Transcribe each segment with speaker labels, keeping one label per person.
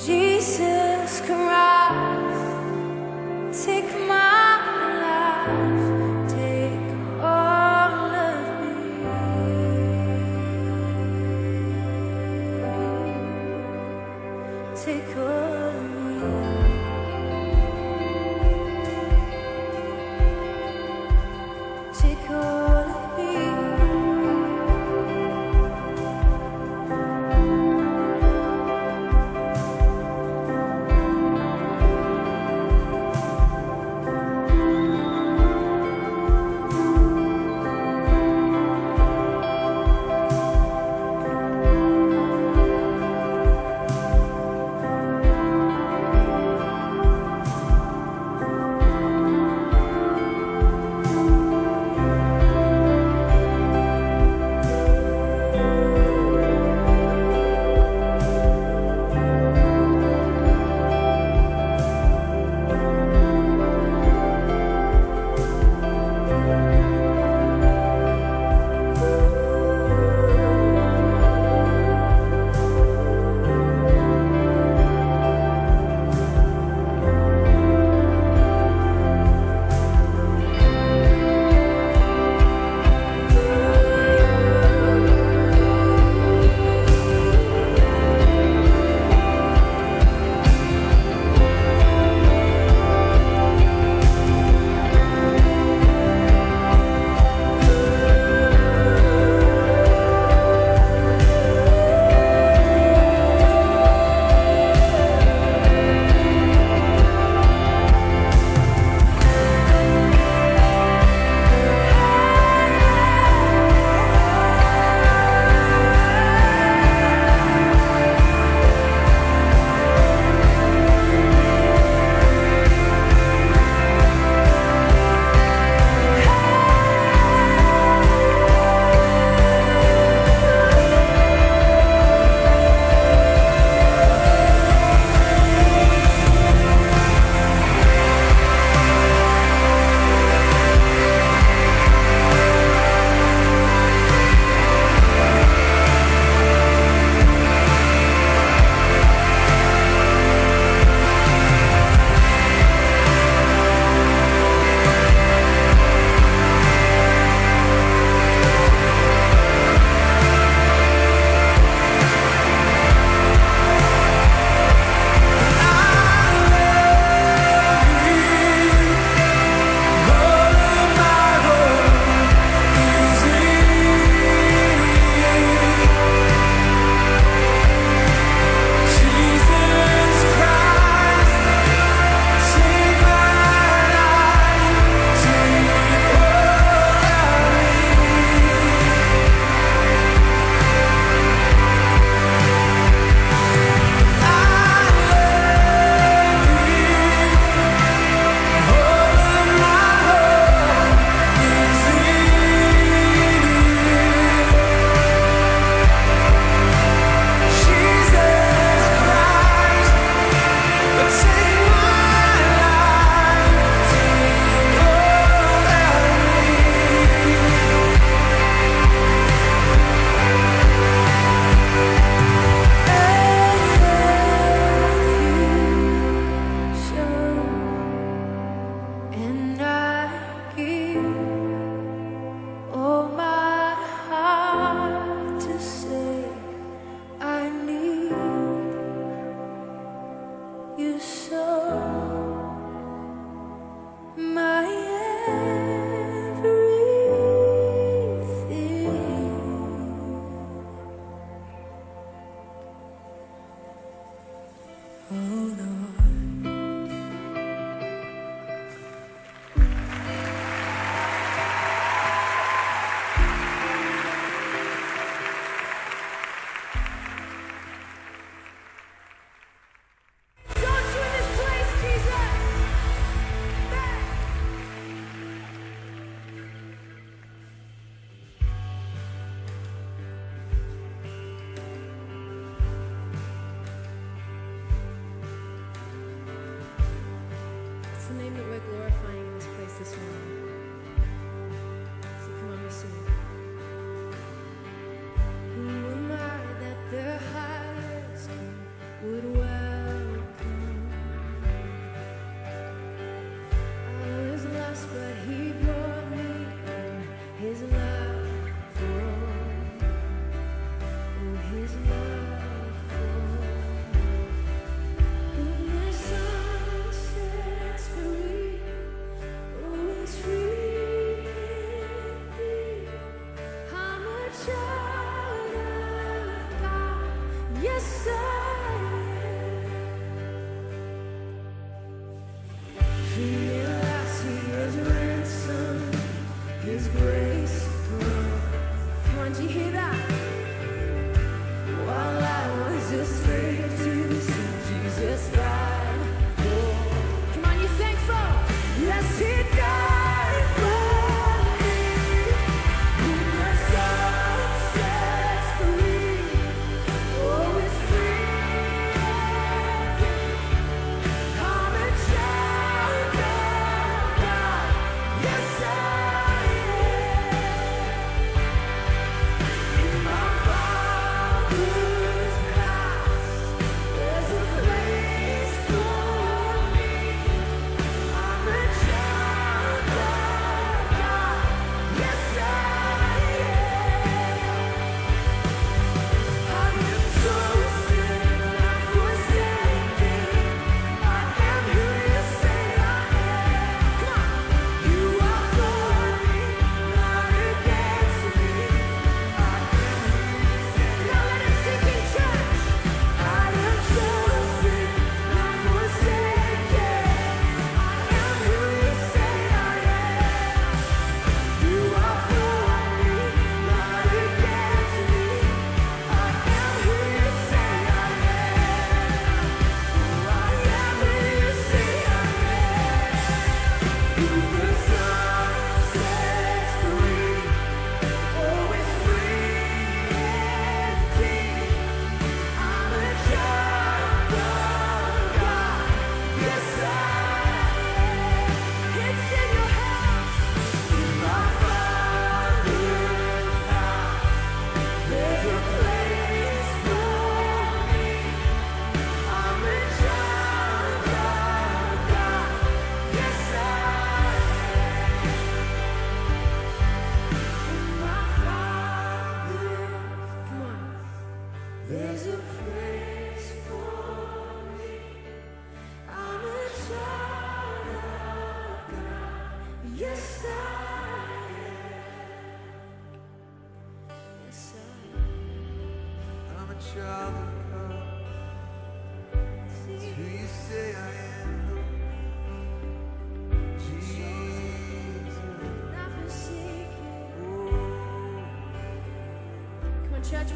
Speaker 1: Jesus Christ, take my life, take all of me. Take all of me. Take all of me.
Speaker 2: Who am I that the highest king would welcome?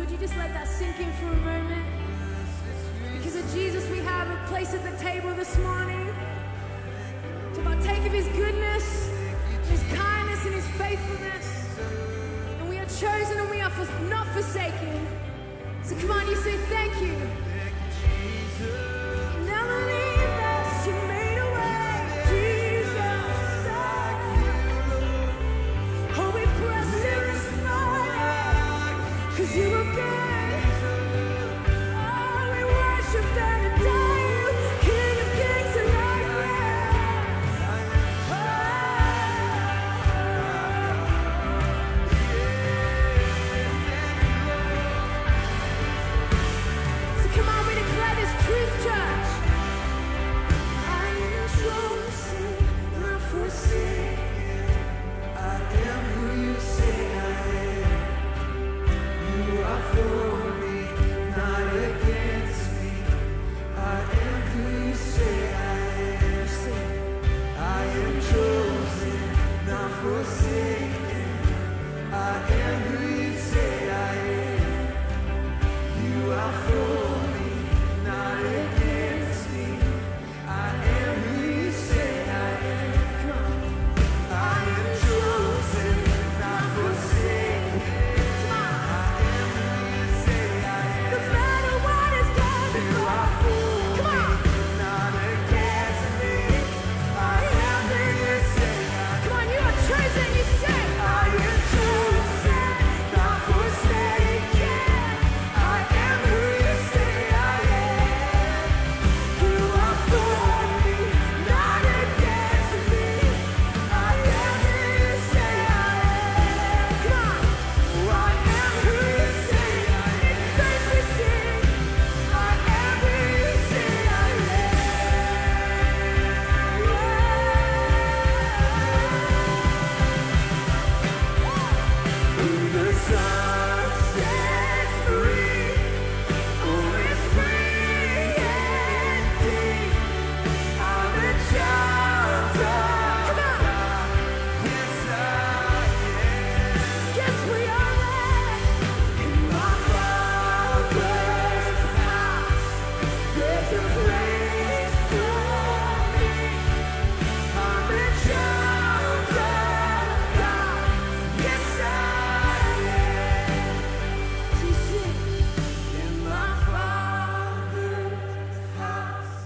Speaker 1: would you just let that sink in for a moment? Because of Jesus, we have a place at the table this morning to partake of His goodness, His kindness, and His faithfulness. And we are chosen and we are not forsaken. So come on, you say thank you. You never leave us, you made a way, Jesus. Oh, we press in this morning, 'cause you are good. Oh, we worship and adore you, King of kings and Lord of lords. So come on, we declare this truth, church. I am chosen, not forsaken. I am who you say I am. You are for me, not against me. I am who you say I am. I am chosen, not forsaken. I am who you say I am. You are for me, not against me. I am who you say I am. I am chosen, not forsaken. I am who you say I am. No matter what is done before. Come on. Not against me. I am who you say I am. Come on, you are chosen, you say. I am chosen, not forsaken. I am who you say I am. You are for me, not against me. I am who you say I am. Come on. Oh, I am who you say I am. In faith we sing. I am who you say I am. Who the Son sets free, oh, is free indeed. I'm a child of God. Yes, I am. Yes, we are. In my Father's house, there's a place for me. I'm a child of God. Yes, I am. In my Father's house,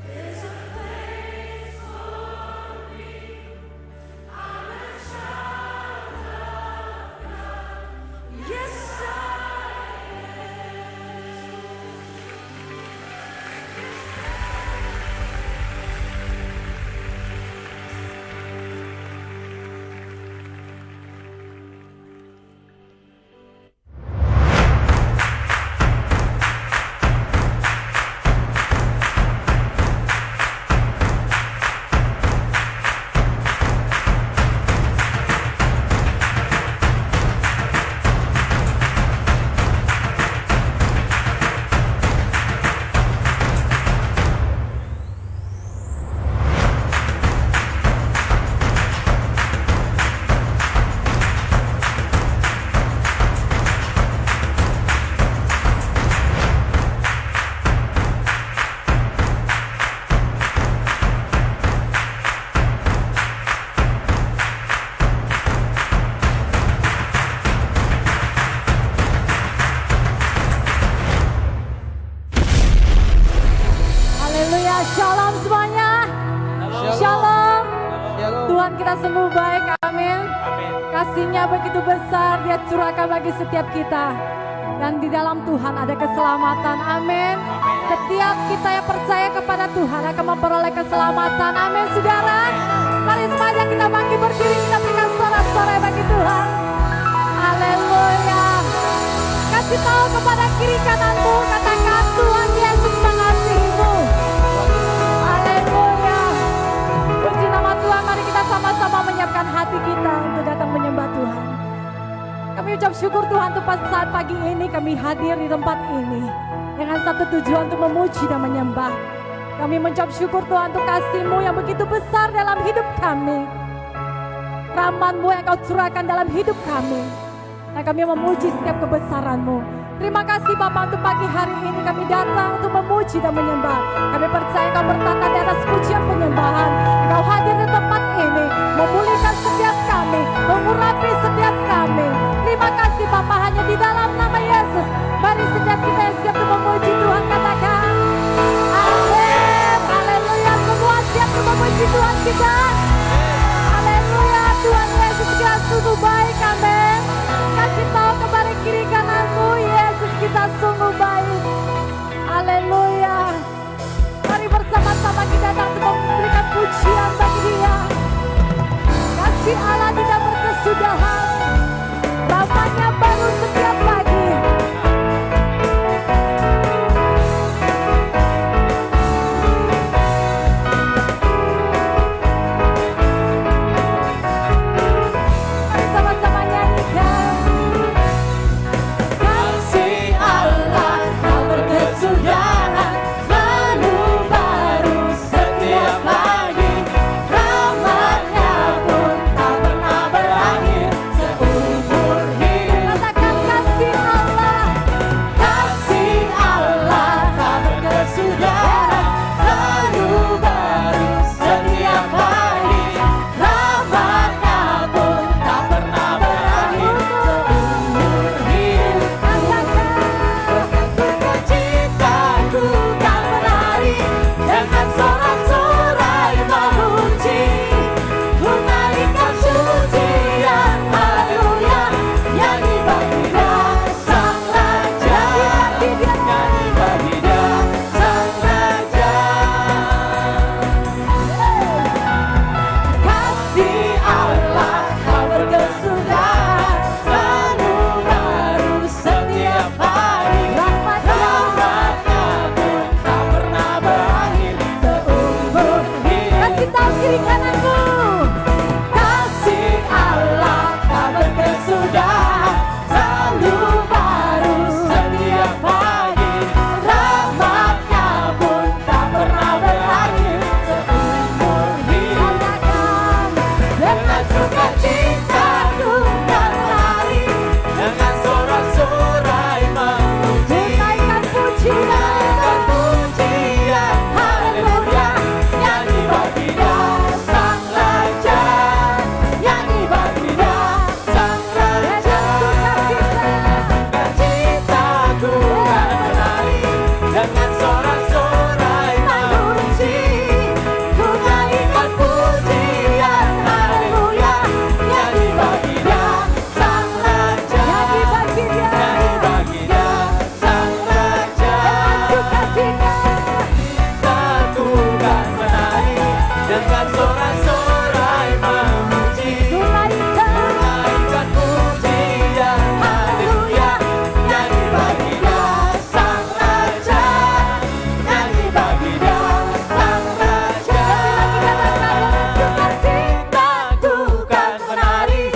Speaker 1: there's a place for me. I'm a child of God. Yes, I Haleluya, shalom semuanya. Shalom. Tuhan kita sungguh baik, amin. Kasih-Nya begitu besar, Dia curahkan bagi setiap kita. Dan di dalam Tuhan ada keselamatan, amin. Setiap kita yang percaya kepada Tuhan akan memperoleh keselamatan, amin saudara. Mari semuanya kita bangkit berdiri, kita berikan sorak-sorai bagi Tuhan. Haleluya. Kasih tahu kepada kiri kananmu, katakan Tuhan Yesus mengasihimu. Haleluya. Puji nama Tuhan, mari kita sama-sama menyiapkan hati kita untuk datang menyembah Tuhan. Kami ucap syukur Tuhan untuk saat pagi ini kami hadir di tempat ini dengan satu tujuan untuk memuji dan menyembah. Kami mengucap syukur Tuhan untuk kasih-Mu yang begitu besar dalam hidup kami. Rahmat-Mu yang Kau curahkan dalam hidup kami. Dan kami memuji setiap kebesaran-Mu.
Speaker 2: Terima kasih Bapa untuk pagi hari ini kami datang untuk memuji dan menyembah. Kami percaya Kau bertata di atas pujian penyembahan. Kau hadir di tempat ini, memulihkan setiap kami, mengurapi setiap kami. Terima kasih Bapa, hanya di dalam nama Yesus. Mari setiap kita yang siap untuk memuji Tuhan katakan amin. Haleluya, semua siap untuk memuji Tuhan kita. Haleluya, Tuhan Yesus kita sungguh baik, amin. Kasih tahu kepada kiri kananmu, Yesus kita sungguh baik. Haleluya. Mari bersama-sama kita datang untuk memberikan pujian bagi Dia. Kasih Allah tidak berkesudahan, ramanya baru setiap pagi. Sama-sama nyanyikan. Kasih Allah tak berkesudahan, lalu baru setiap pagi. Rahmatnya pun tak pernah berakhir seumur hidup. Katakan kasih Allah tak berkesudahan, lalu baru setiap pagi. Rahmatnya pun tak pernah berakhir seumur hidup. Sukacitaku tak menari dengan sorak-sorai memuji, menaikkan pujian haleluya, nyanyi bagi Dia Sang Raja, nyanyi bagi Dia Sang Raja. Kasih Allah tak berkesudahan, lalu baru setiap hari. Rahmatnya pun tak pernah berakhir seumur hidup. Kasih tahu kiri kananmu. Kasih Allah tak berkesudahan, selalu baru setiap pagi. Rahmatnya pun tak pernah berakhir seumur hidup. Katakan dengan sukacitaku tak menari, dengan sorak-sorai memuji, menaikkan pujian haleluya, nyanyi bagi Dia Sang Raja, nyanyi bagi Dia Sang Raja. Sukacitaku tak menari, dengan sorak-sorai memuji, menaikkan pujian haleluya, nyanyi bagi Dia Sang Raja, nyanyi bagi Dia Sang Raja. Sukacitaku kan menari, dengan sorak-sorai memuji, menaikkan pujian haleluya, nyanyi bagi Dia Sang Raja, nyanyi bagi Dia Sang Raja. Sukacitaku kan menari,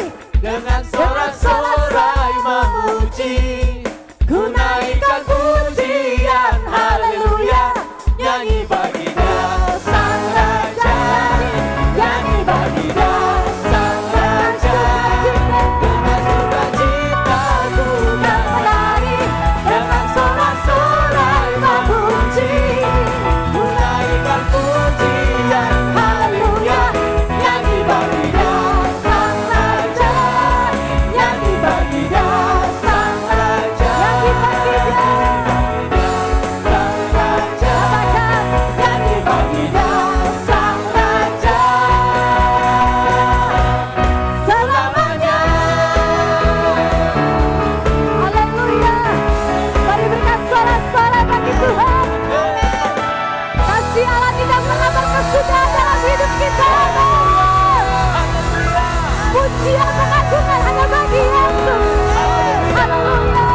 Speaker 2: dengan sorak-sorai memuji, ku naikkan pujian haleluya, nyanyi bagi Dia Sang Raja, nyanyi bagi Dia Sang Raja. Dengan sukacitaku kan menari, dengan sorak-sorai memuji, ku naikkan pujian haleluya, nyanyi bagi Dia Sang Raja, nyanyi bagi Dia Sang Raja, nyanyi bagi Dia Sang Raja, nyanyi bagi Dia Sang Raja selamanya. Haleluya. Mari berikan sorak-sorai bagi Tuhan. Kasih Allah tidak pernah berkesudahan dalam hidup kita. Pujian pengagungan hanya bagi Yesus. Haleluya.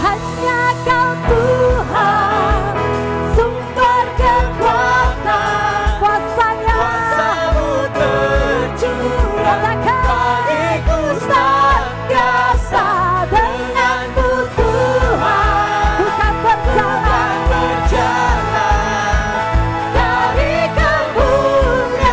Speaker 2: Hanya Kau Tuhan, sumber kekuatan, kuasa-Mu tercurah, bagiku senantiasa denganmu Tuhan, bukan berjalan dari kemuliaan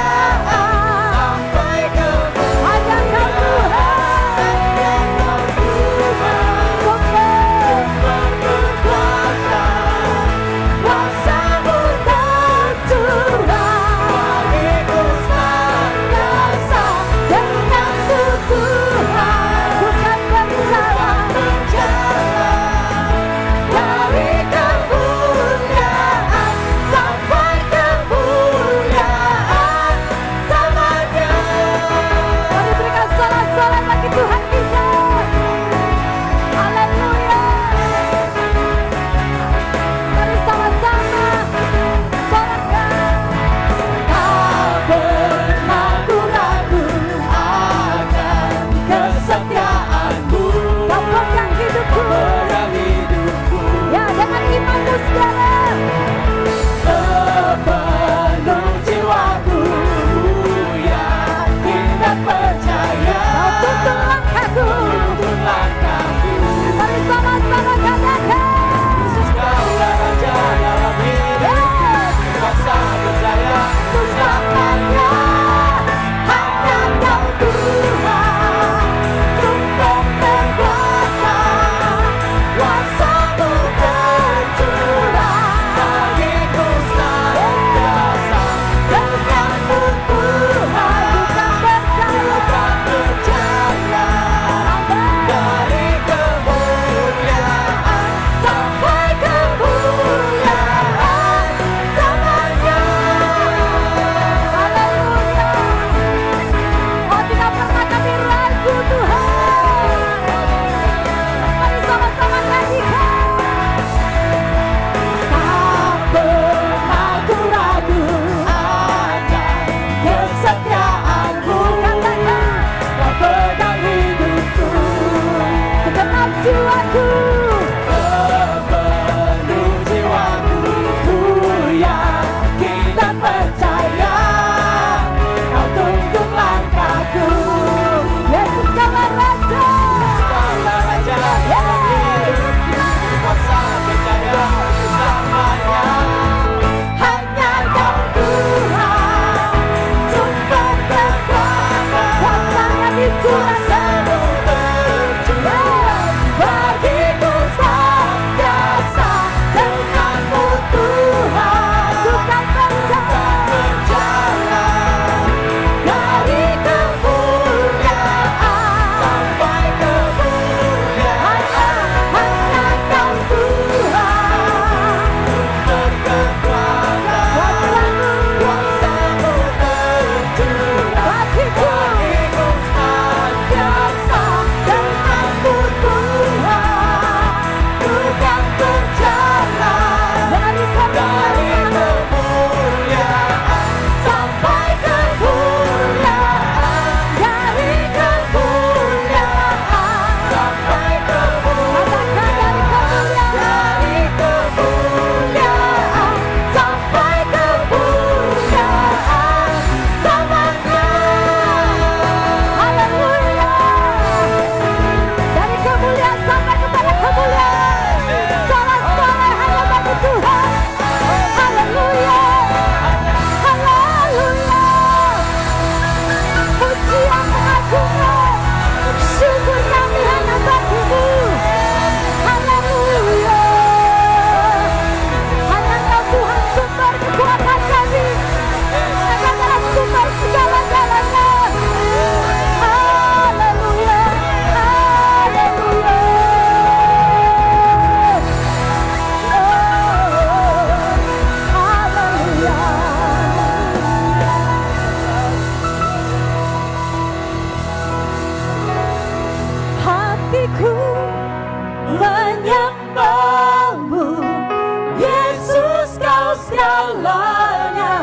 Speaker 2: segalanya,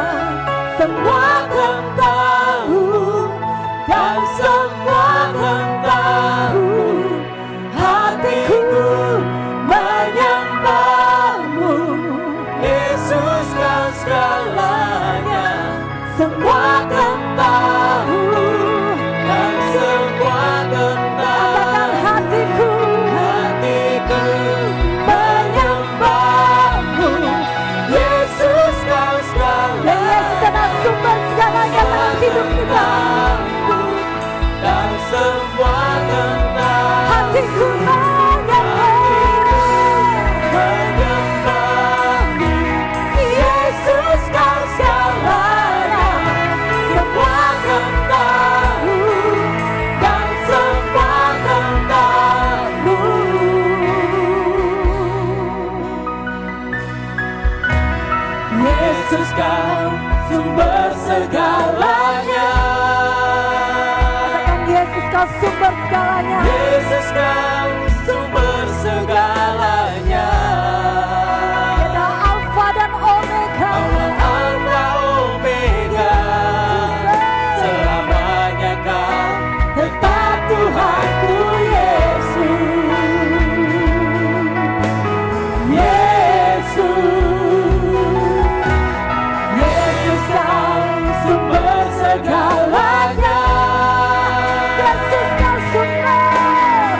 Speaker 2: semua akan tahu dan semua akan tahu. Hatiku menyembahmu,
Speaker 3: Yesus kau segalanya,
Speaker 2: semua akan tahu.
Speaker 3: dan semua akan
Speaker 2: Katakan
Speaker 3: tahu.
Speaker 2: hatiku
Speaker 3: Hatiku
Speaker 2: menyembahmu,
Speaker 3: Yesus kau
Speaker 2: dan
Speaker 3: segalanya,
Speaker 2: Yesus adalah sumber segalanya dalam hidup kita.
Speaker 3: dan semua akan tahu.
Speaker 2: Hatiku
Speaker 3: Menyembahmu,
Speaker 2: Yesus kau segalanya, semua akan tahu dan semua akan tahu.
Speaker 3: Yesus kau sumber segalanya.
Speaker 2: Katakan Yesus kau sumber segalanya.
Speaker 3: Yesus kau sumber segalanya.
Speaker 2: Dia adalah Alfa dan Omega.
Speaker 3: Alfa Omega, selamanya kau tetap Tuhanku Yesus. Yesus kau sumber segalanya.
Speaker 2: Yesus kau sumber.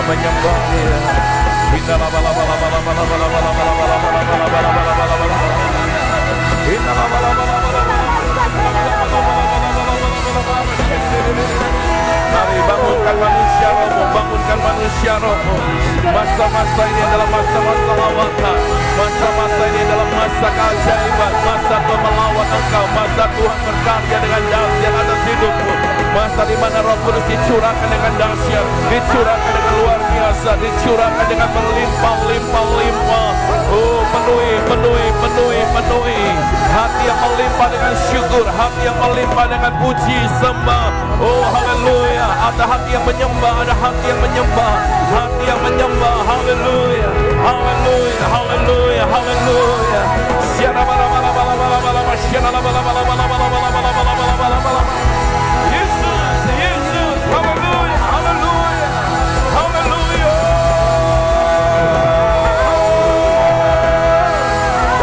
Speaker 4: menyembah Dia. Mari bangunkan manusia rohmu, bangunkan manusia rohmu. Masa-masa ini adalah masa-masa lawatan. Masa-masa ini adalah masa keajaiban. Masa Tuhan melawat engkau. Masa Tuhan berkarya dengan dahsyat atas hidupmu. Masa di mana Roh Kudus dicurahkan dengan dahsyat, dicurahkan dengan luar biasa, dicurahkan dengan berlimpah-limpah-limpah. Oh, penuhi hati yang melimpah dengan syukur, hati yang melimpah dengan puji sembah. Oh, haleluya. Ada hati yang menyembah, ada hati yang menyembah, hati yang menyembah. Haleluya, haleluya, haleluya, haleluya. Yesus, Yesus, haleluya, haleluya, haleluya.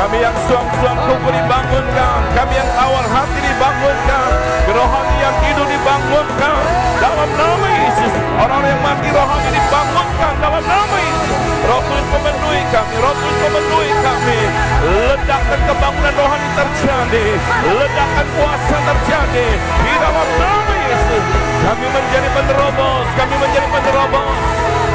Speaker 4: Kami yang suam-suam kuku dibangunkan, kami yang tawar hati dibangunkan, rohani yang hidup dibangunkan dalam nama Yesus. Orang yang mati rohani dibangunkan dalam nama Yesus. Roh Kudus memenuhi kami, Roh Kudus memenuhi kami. Ledakan kebangunan rohani terjadi, ledakan kuasa terjadi di dalam nama Yesus. Kami menjadi penerobos, kami menjadi penerobos.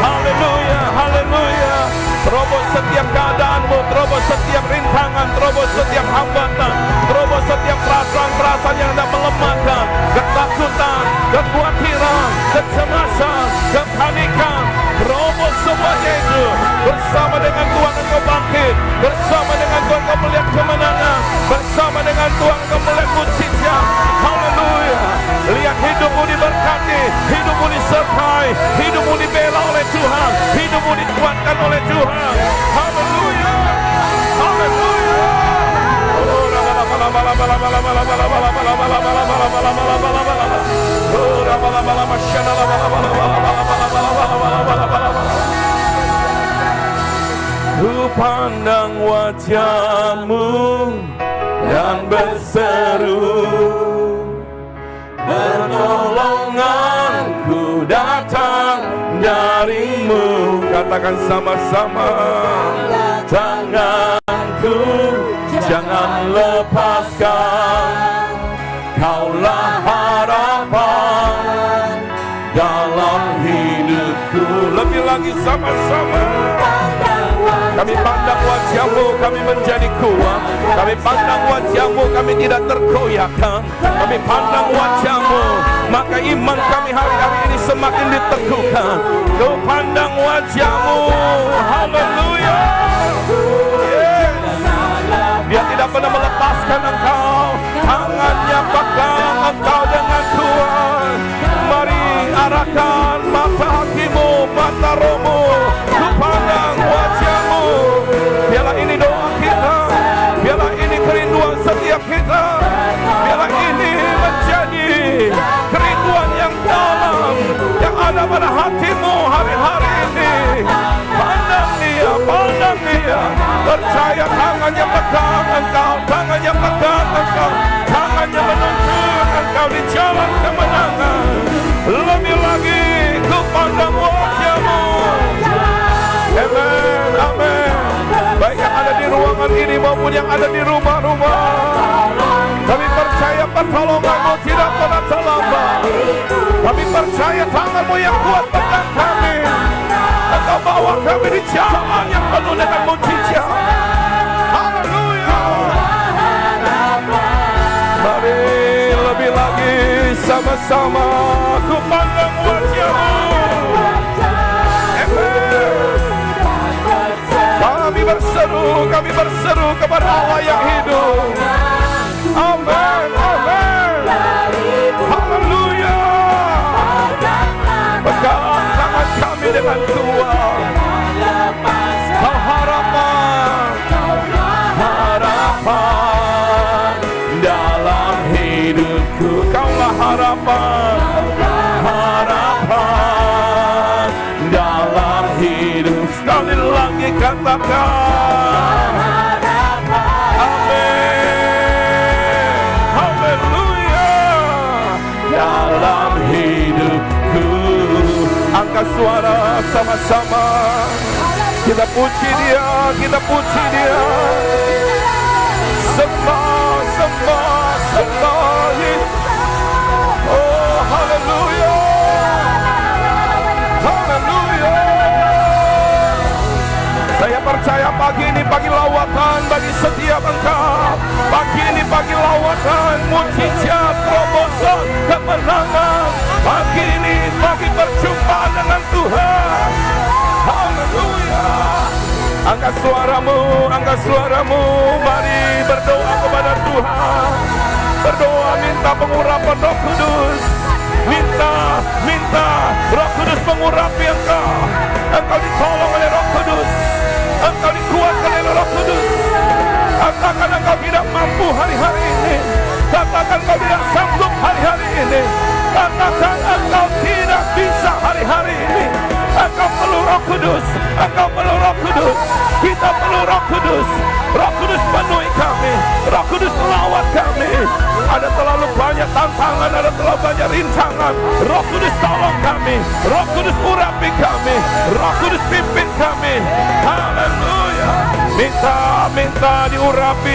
Speaker 4: Haleluya, haleluya. Terobos setiap keadaanmu, terobos setiap rintangan, terobos setiap hambatan, terobos setiap perasaan-perasaan yang hendak melemahkan, ketakutan, kekhawatiran, kecemasan, kepanikan. Terobos semuanya itu. Bersama dengan Tuhan engkau bangkit, bersama dengan Tuhan engkau melihat kemenangan, bersama dengan Tuhan engkau melihat mujizat. Haleluya. Lihat hidupmu diberkati, hidupmu disertai, hidupmu dibela oleh Tuhan, hidupmu dikuatkan oleh Tuhan. Haleluya, haleluya. Ku pandang wajah-Mu dan berseru, pertolonganku datang dari-Mu. Katakan sama-sama, tanganku jangan lepaskan, Kaulah harapan dalam hidupku. Lebih lagi sama-sama. Kami pandang wajah-Mu, kami menjadi kuat. Kami pandang wajah-Mu, kami tidak tergoyahkan. Kami pandang wajah-Mu, maka iman kami hari-hari ini semakin diteguhkan. Ku pandang wajah-Mu, haleluya. Dia tidak pernah melepaskan engkau, tangannya pegang engkau dengan kuat. Mari arahkan mata hatimu, mata rohmu, ku pandang wajah-Mu. Biarlah ini doa kita, biarlah ini kerinduan setiap kita, biarlah ini menjadi kerinduan yang dalam yang ada pada hatimu hari-hari ini. Pandang Dia, pandang Dia. Percaya tangannya pegang engkau, tangannya pegang engkau, tangannya menuntun engkau di jalan kemenangan. Lebih lagi ku pandang wajah-Mu. Amen, amen. Baik yang ada di ruangan ini maupun yang ada di rumah-rumah, kami percaya pertolongan-Mu tidak pernah terlambat. Kami percaya tangan-Mu yang kuat pegang kami. Engkau bawa kami di jalan yang penuh dengan mujizat. Haleluya. Mari lebih lagi sama-sama ku pandang wajah-Mu. Kami berseru kepada Allah yang hidup. Amin, amin. Haleluya. Pegang tangan kami dengan kuat. Harapan, harapan dalam hidupku. Kaulah harapan, harapan dalam hidup. Sekali lagi katakan, amin, haleluya. Dalam hidupku, angkat suara sama-sama. Kita puji Dia, kita puji Dia. Sembah, sembah, sembah Yesus. Oh, haleluya. Haleluya. Saya percaya pagi ini pagi lawatan bagi setiap engkau. Pagi ini pagi lawatan, mujizat, terobosan, kemenangan. Pagi ini pagi perjumpaan dengan Tuhan. Haleluya. Angkat suaramu, mari berdoa kepada Tuhan. Berdoa minta pengurapan Roh Kudus. Minta Roh Kudus mengurapi engkau. Engkau ditolong oleh Roh Kudus. Engkau dikuatkan oleh Roh Kudus. Katakan engkau tidak mampu hari-hari ini. Katakan engkau tidak sanggup hari-hari ini. Katakan engkau tidak bisa hari-hari ini. Engkau perlu Roh Kudus. Engkau perlu Roh Kudus. Kita perlu Roh Kudus. Roh Kudus penuhi kami. Roh Kudus melawat kami. Ada terlalu banyak tantangan, ada terlalu banyak rintangan. Roh Kudus tolong kami. Roh Kudus urapi kami. Roh Kudus pimpin kami. Haleluya. Minta diurapi.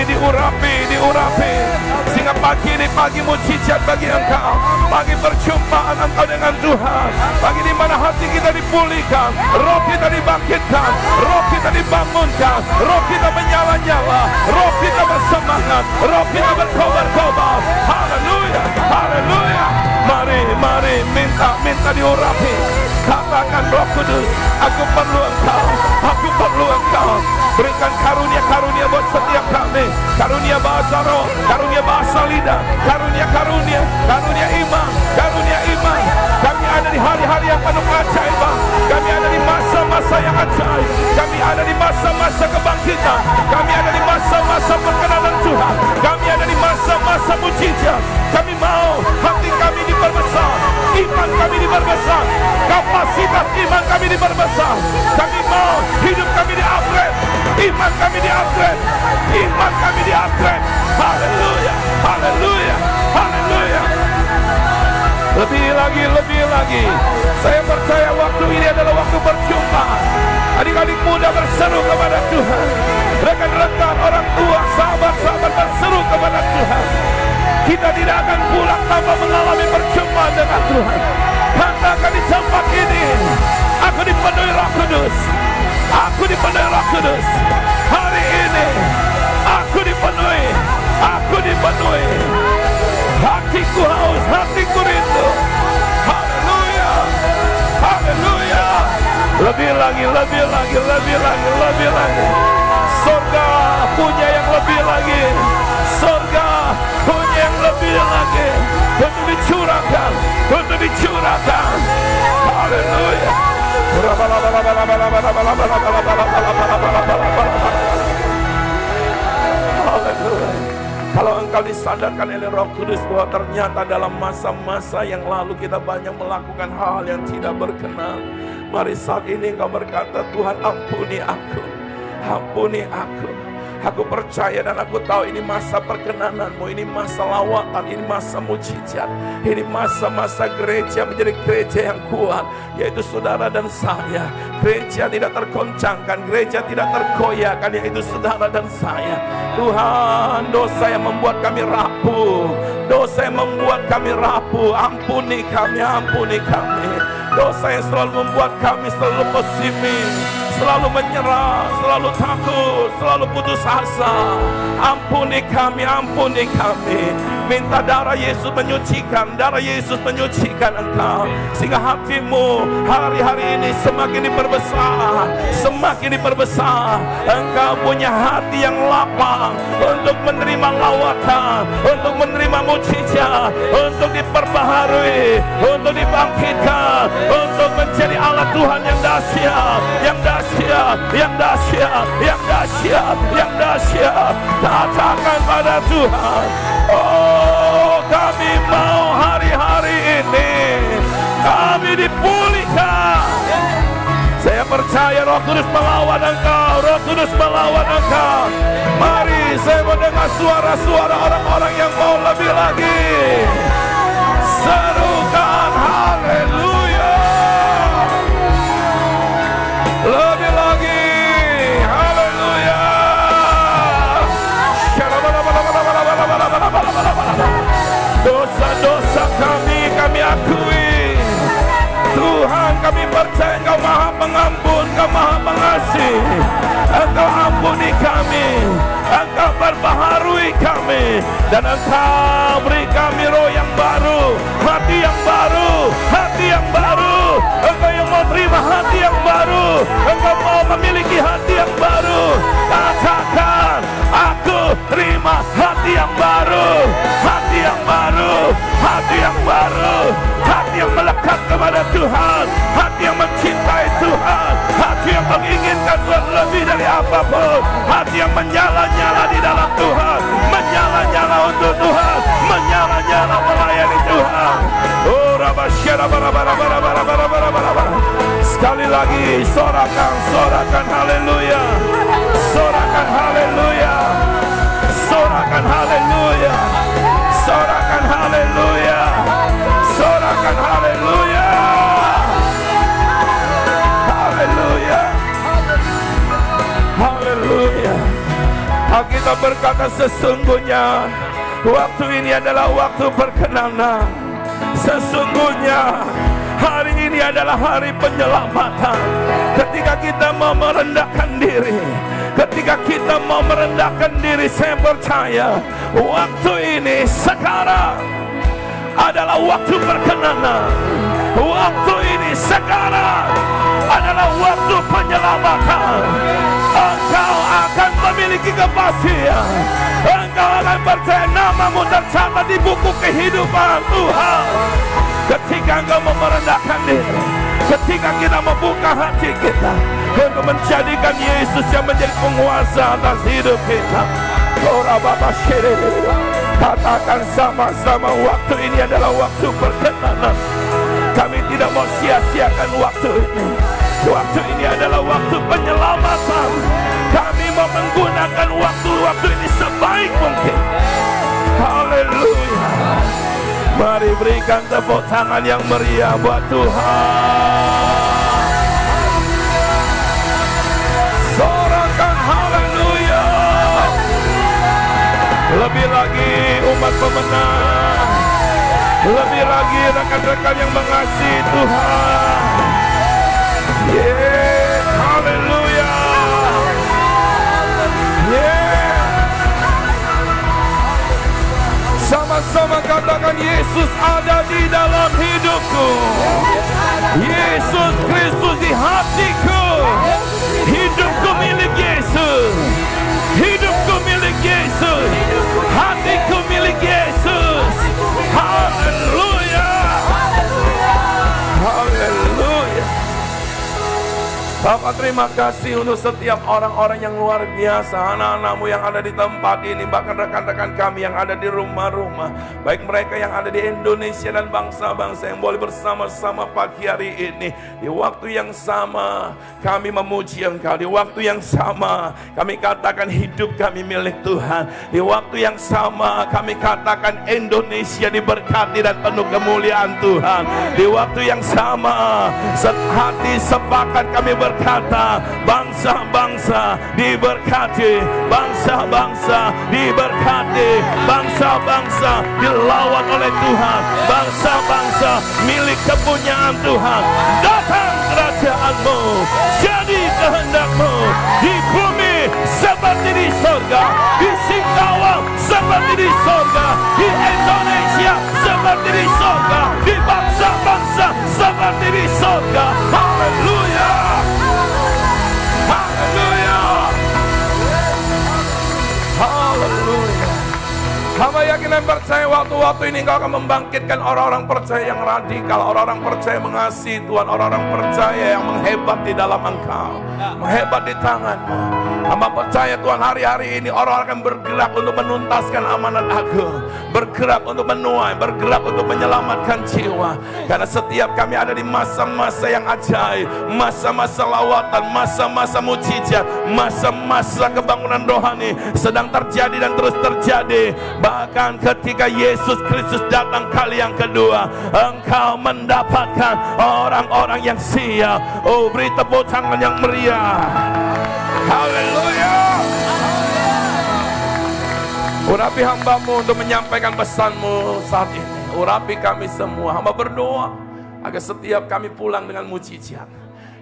Speaker 4: Sehingga pagi ini pagi mujizat bagi engkau. Pagi perjumpaan engkau dengan Tuhan. Pagi di mana hati kita dipulihkan, roh kita dibangkitkan, roh kita dibangunkan, roh kita menyala-nyala, roh kita bersemangat, roh kita berkobar-kobar. Haleluya, haleluya. Mari minta diurapi. Katakan Roh Kudus, aku perlu engkau, aku perlu engkau. Berikan karunia-karunia buat setiap kami. Karunia bahasa roh, karunia bahasa lidah, karunia iman. Kami ada di hari-hari yang penuh keajaiban. Kami ada di masa-masa yang ajaib. Kami ada di masa-masa kebangkitan. Kami ada di masa-masa perkenanan Tuhan. Kami ada di masa-masa mujizat. Kami mau hati kami diperbesar, iman kami diperbesar, kapasitas iman kami diperbesar. Kami mau hidup kami di-upgrade, iman kami di-upgrade, iman kami di-upgrade. Haleluya, haleluya, haleluya. Lebih lagi. Saya percaya waktu ini adalah waktu perjumpaan. Adik-adik muda berseru kepada Tuhan. Rekan-rekan, orang tua, sahabat-sahabat berseru kepada Tuhan. Kita tidak akan pulang tanpa mengalami perjumpaan dengan Tuhan. Katakan di tempat ini, aku dipenuhi Roh Kudus. Aku dipenuhi Roh Kudus. Hari ini, aku dipenuhi. Hatiku haus, hatiku rindu. Haleluya, haleluya. Lebih lagi. Surga punya yang lebih lagi. Surga punya yang lebih lagi. Untuk dicurahkan. Haleluya. Haleluya. Kalau engkau disadarkan oleh Roh Kudus bahwa ternyata dalam masa-masa yang lalu kita banyak melakukan hal yang tidak berkenan. Mari saat ini engkau berkata, Tuhan ampuni aku. Aku percaya dan aku tahu ini masa perkenananmu, ini masa lawatan, ini masa mujizat. Ini masa-masa gereja menjadi gereja yang kuat, yaitu saudara dan saya. Gereja tidak tergoncangkan, gereja tidak tergoyahkan, yaitu saudara dan saya. Tuhan, dosa yang membuat kami rapuh, ampuni kami. Dosa yang selalu membuat kami selalu pesimis, selalu menyerah, selalu takut, selalu putus asa. Ampuni kami. Minta darah Yesus menyucikan engkau. Sehingga hatimu hari-hari ini semakin diperbesar. Engkau punya hati yang lapang untuk menerima lawatan, untuk menerima mujizat, untuk diperbaharui, untuk dibangkitkan, untuk menjadi alat Tuhan yang dahsyat. Katakan pada Tuhan, oh kami mau hari-hari ini kami dipulihkan. Saya percaya Roh Kudus melawan engkau. Mari saya mendengar suara-suara orang-orang yang mau lebih lagi. Serukan haleluya. Dosa-dosa kami akui. Tuhan, kami percaya Engkau Maha Pengampun, Engkau Maha Pengasih. Engkau ampuni kami, Engkau perbaharui kami, dan Engkau beri kami roh yang baru, hati yang baru, hati yang baru. Engkau yang mau terima hati yang baru, Engkau mau memiliki hati yang baru. Katakan, aku terima hati yang baru, hati yang baru, hati yang baru, hati yang melekat kepada Tuhan, hati yang mencintai Tuhan, hati yang menginginkan lebih dari apapun, hati yang menyala-nyala di dalam Tuhan, menyala-nyala untuk Tuhan, menyala-nyala melayani Tuhan. Oh, rabasyara bara. Sekali lagi sorakan haleluya, sorakan haleluya, sorakan haleluya, sorakan haleluya, sorakan haleluya, haleluya, haleluya. Alkitab berkata sesungguhnya waktu ini adalah waktu perkenanan. Sesungguhnya hari ini adalah hari penyelamatan. Ketika kita mau merendahkan diri, ketika kita mau merendahkan diri, saya percaya waktu ini sekarang adalah waktu perkenanan. Waktu ini sekarang adalah waktu penyelamatan. Engkau akan memiliki kepastian. Engkau akan percaya namamu tercatat di buku kehidupan Tuhan. Ketika engkau mau merendahkan diri, ketika kita membuka hati kita untuk menjadikan Yesus yang menjadi penguasa atas hidup kita. Katakan sama-sama, waktu ini adalah waktu perkenanan. Kami tidak mau sia-siakan waktu ini. Waktu ini adalah waktu penyelamatan. Kami mau menggunakan waktu ini sebaik mungkin. Haleluya. Mari berikan tepuk tangan yang meriah buat Tuhan. Sorakan haleluya. Lebih lagi umat pemenang, lebih lagi rekan-rekan yang mengasihi Tuhan. Yes, haleluya. Yes. Sama-sama katakan, Yesus ada di dalam hidupku. Yesus Kristus di hatiku. Hidupku milik Yesus. Hidupku milik Yesus. Hatiku milik Yesus. Haleluya. Haleluya. Bapak, terima kasih untuk setiap orang-orang yang luar biasa, anak-anakmu yang ada di tempat ini, bahkan rekan-rekan kami yang ada di rumah-rumah, baik mereka yang ada di Indonesia dan bangsa-bangsa yang boleh bersama-sama pagi hari ini. Di waktu yang sama kami memuji Engkau, di waktu yang sama kami katakan hidup kami milik Tuhan, di waktu yang sama kami katakan Indonesia diberkati dan penuh kemuliaan Tuhan, di waktu yang sama sehati sepakat kami berkata, bangsa-bangsa diberkati, bangsa-bangsa diberkati, bangsa-bangsa dilawan oleh Tuhan, bangsa-bangsa milik kepunyaan Tuhan. Datang kerajaanmu, jadi kehendakmu di bumi seperti di sorga, di Singkawang seperti di sorga, di Indonesia seperti di sorga, di bangsa-bangsa seperti di sorga. Haleluya. Haleluya. Haleluya. Hamba yakin dan percaya waktu-waktu ini Engkau akan membangkitkan orang-orang percaya yang radikal, orang-orang percaya mengasihi Tuhan, orang-orang percaya yang menghebat di dalam Engkau, menghebat di tangan-Mu. Hamba percaya Tuhan, hari-hari ini orang akan bergerak untuk menuntaskan amanat agung, bergerak untuk menuai, bergerak untuk menyelamatkan jiwa. Karena setiap kami ada di masa-masa yang ajaib, masa-masa lawatan, masa-masa mujizat, masa-masa kebangunan rohani sedang terjadi dan terus terjadi. Bahkan ketika Yesus Kristus datang kali yang kedua, Engkau mendapatkan orang-orang yang siap. Oh, beri tepuk tangan yang meriah. Haleluya. Urapi hamba-Mu untuk menyampaikan pesan-Mu saat ini. Urapi kami semua. Hamba berdoa agar setiap kami pulang dengan mujizat.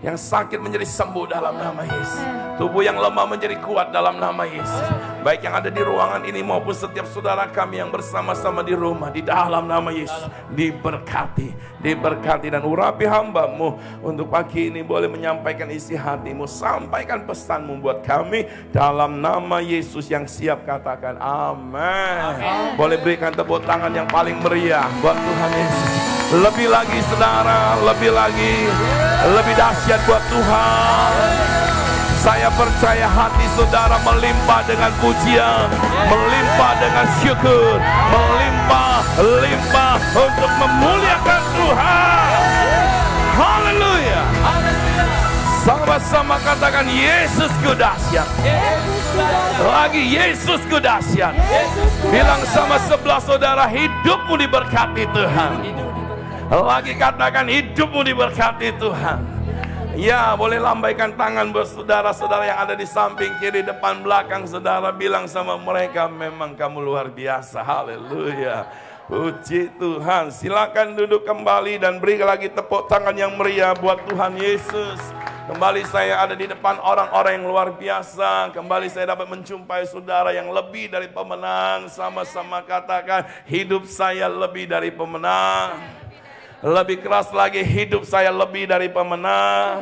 Speaker 4: Yang sakit menjadi sembuh dalam nama Yesus. Tubuh yang lemah menjadi kuat dalam nama Yesus. Baik yang ada di ruangan ini maupun setiap saudara kami yang bersama-sama di rumah, di dalam nama Yesus. Diberkati, diberkati, dan urapi hamba-Mu untuk pagi ini boleh menyampaikan isi hati-Mu. Sampaikan pesan-Mu buat kami dalam nama Yesus yang siap. Katakan amin. Boleh berikan tepuk tangan yang paling meriah buat Tuhan Yesus. Lebih lagi saudara, lebih lagi, lebih dahsyat buat Tuhan. Saya percaya hati saudara melimpah dengan pujian, melimpah dengan syukur, melimpah untuk memuliakan Tuhan. Haleluya. Sama-sama katakan Yesusku dahsyat. Lagi Yesusku dahsyat. Bilang sama sebelah saudara, hidupmu diberkati Tuhan. Lagi katakan hidupmu diberkati Tuhan. Ya, boleh lambaikan tangan buat saudara-saudara yang ada di samping, kiri, depan, belakang saudara. Bilang sama mereka, memang kamu luar biasa. Haleluya. Puji Tuhan. Silakan duduk kembali dan beri lagi tepuk tangan yang meriah buat Tuhan Yesus. Kembali saya ada di depan orang-orang yang luar biasa. Kembali saya dapat menjumpai saudara yang lebih dari pemenang. Sama-sama katakan, hidup saya lebih dari pemenang. Lebih keras lagi, hidup saya lebih dari pemenang.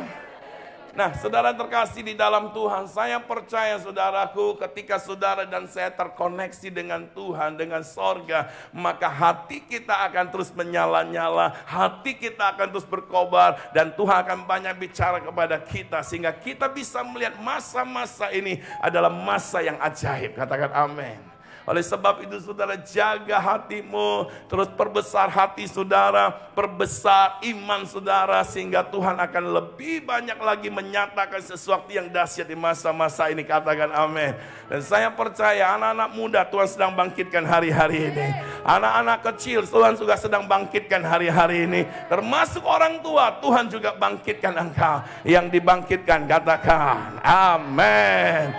Speaker 4: Nah, saudara terkasih di dalam Tuhan, saya percaya saudaraku, ketika saudara dan saya terkoneksi dengan Tuhan, dengan sorga, maka hati kita akan terus menyala-nyala, hati kita akan terus berkobar, dan Tuhan akan banyak bicara kepada kita, sehingga kita bisa melihat masa-masa ini adalah masa yang ajaib. Katakan amin. Oleh sebab itu saudara, jaga hatimu, terus perbesar hati saudara, perbesar iman saudara, sehingga Tuhan akan lebih banyak lagi menyatakan sesuatu yang dahsyat di masa-masa ini. Katakan amin. Dan saya percaya anak-anak muda Tuhan sedang bangkitkan hari-hari ini. Anak-anak kecil Tuhan juga sedang bangkitkan hari-hari ini. Termasuk orang tua, Tuhan juga bangkitkan engkau. Yang dibangkitkan katakan amin.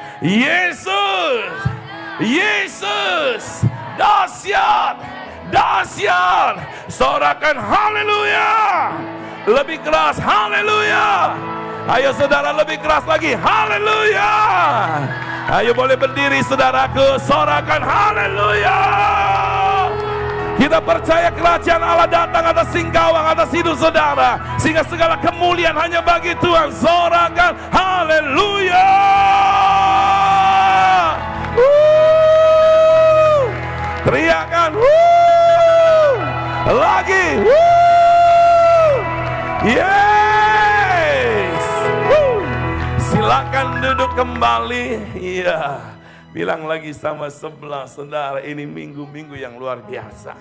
Speaker 4: Yesus dahsyat, dahsyat. Sorakan haleluya. Lebih keras haleluya. Ayo saudara, lebih keras lagi haleluya. Ayo boleh berdiri saudaraku, sorakan haleluya. Kita percaya kerajaan Allah datang atas singkawang, atas hidup saudara, sehingga segala kemuliaan hanya bagi Tuhan. Sorakan haleluya. Teriakan lagi. Yes. Silakan duduk kembali. Iya. Bilang lagi sama sebelah saudara, ini minggu-minggu yang luar biasa.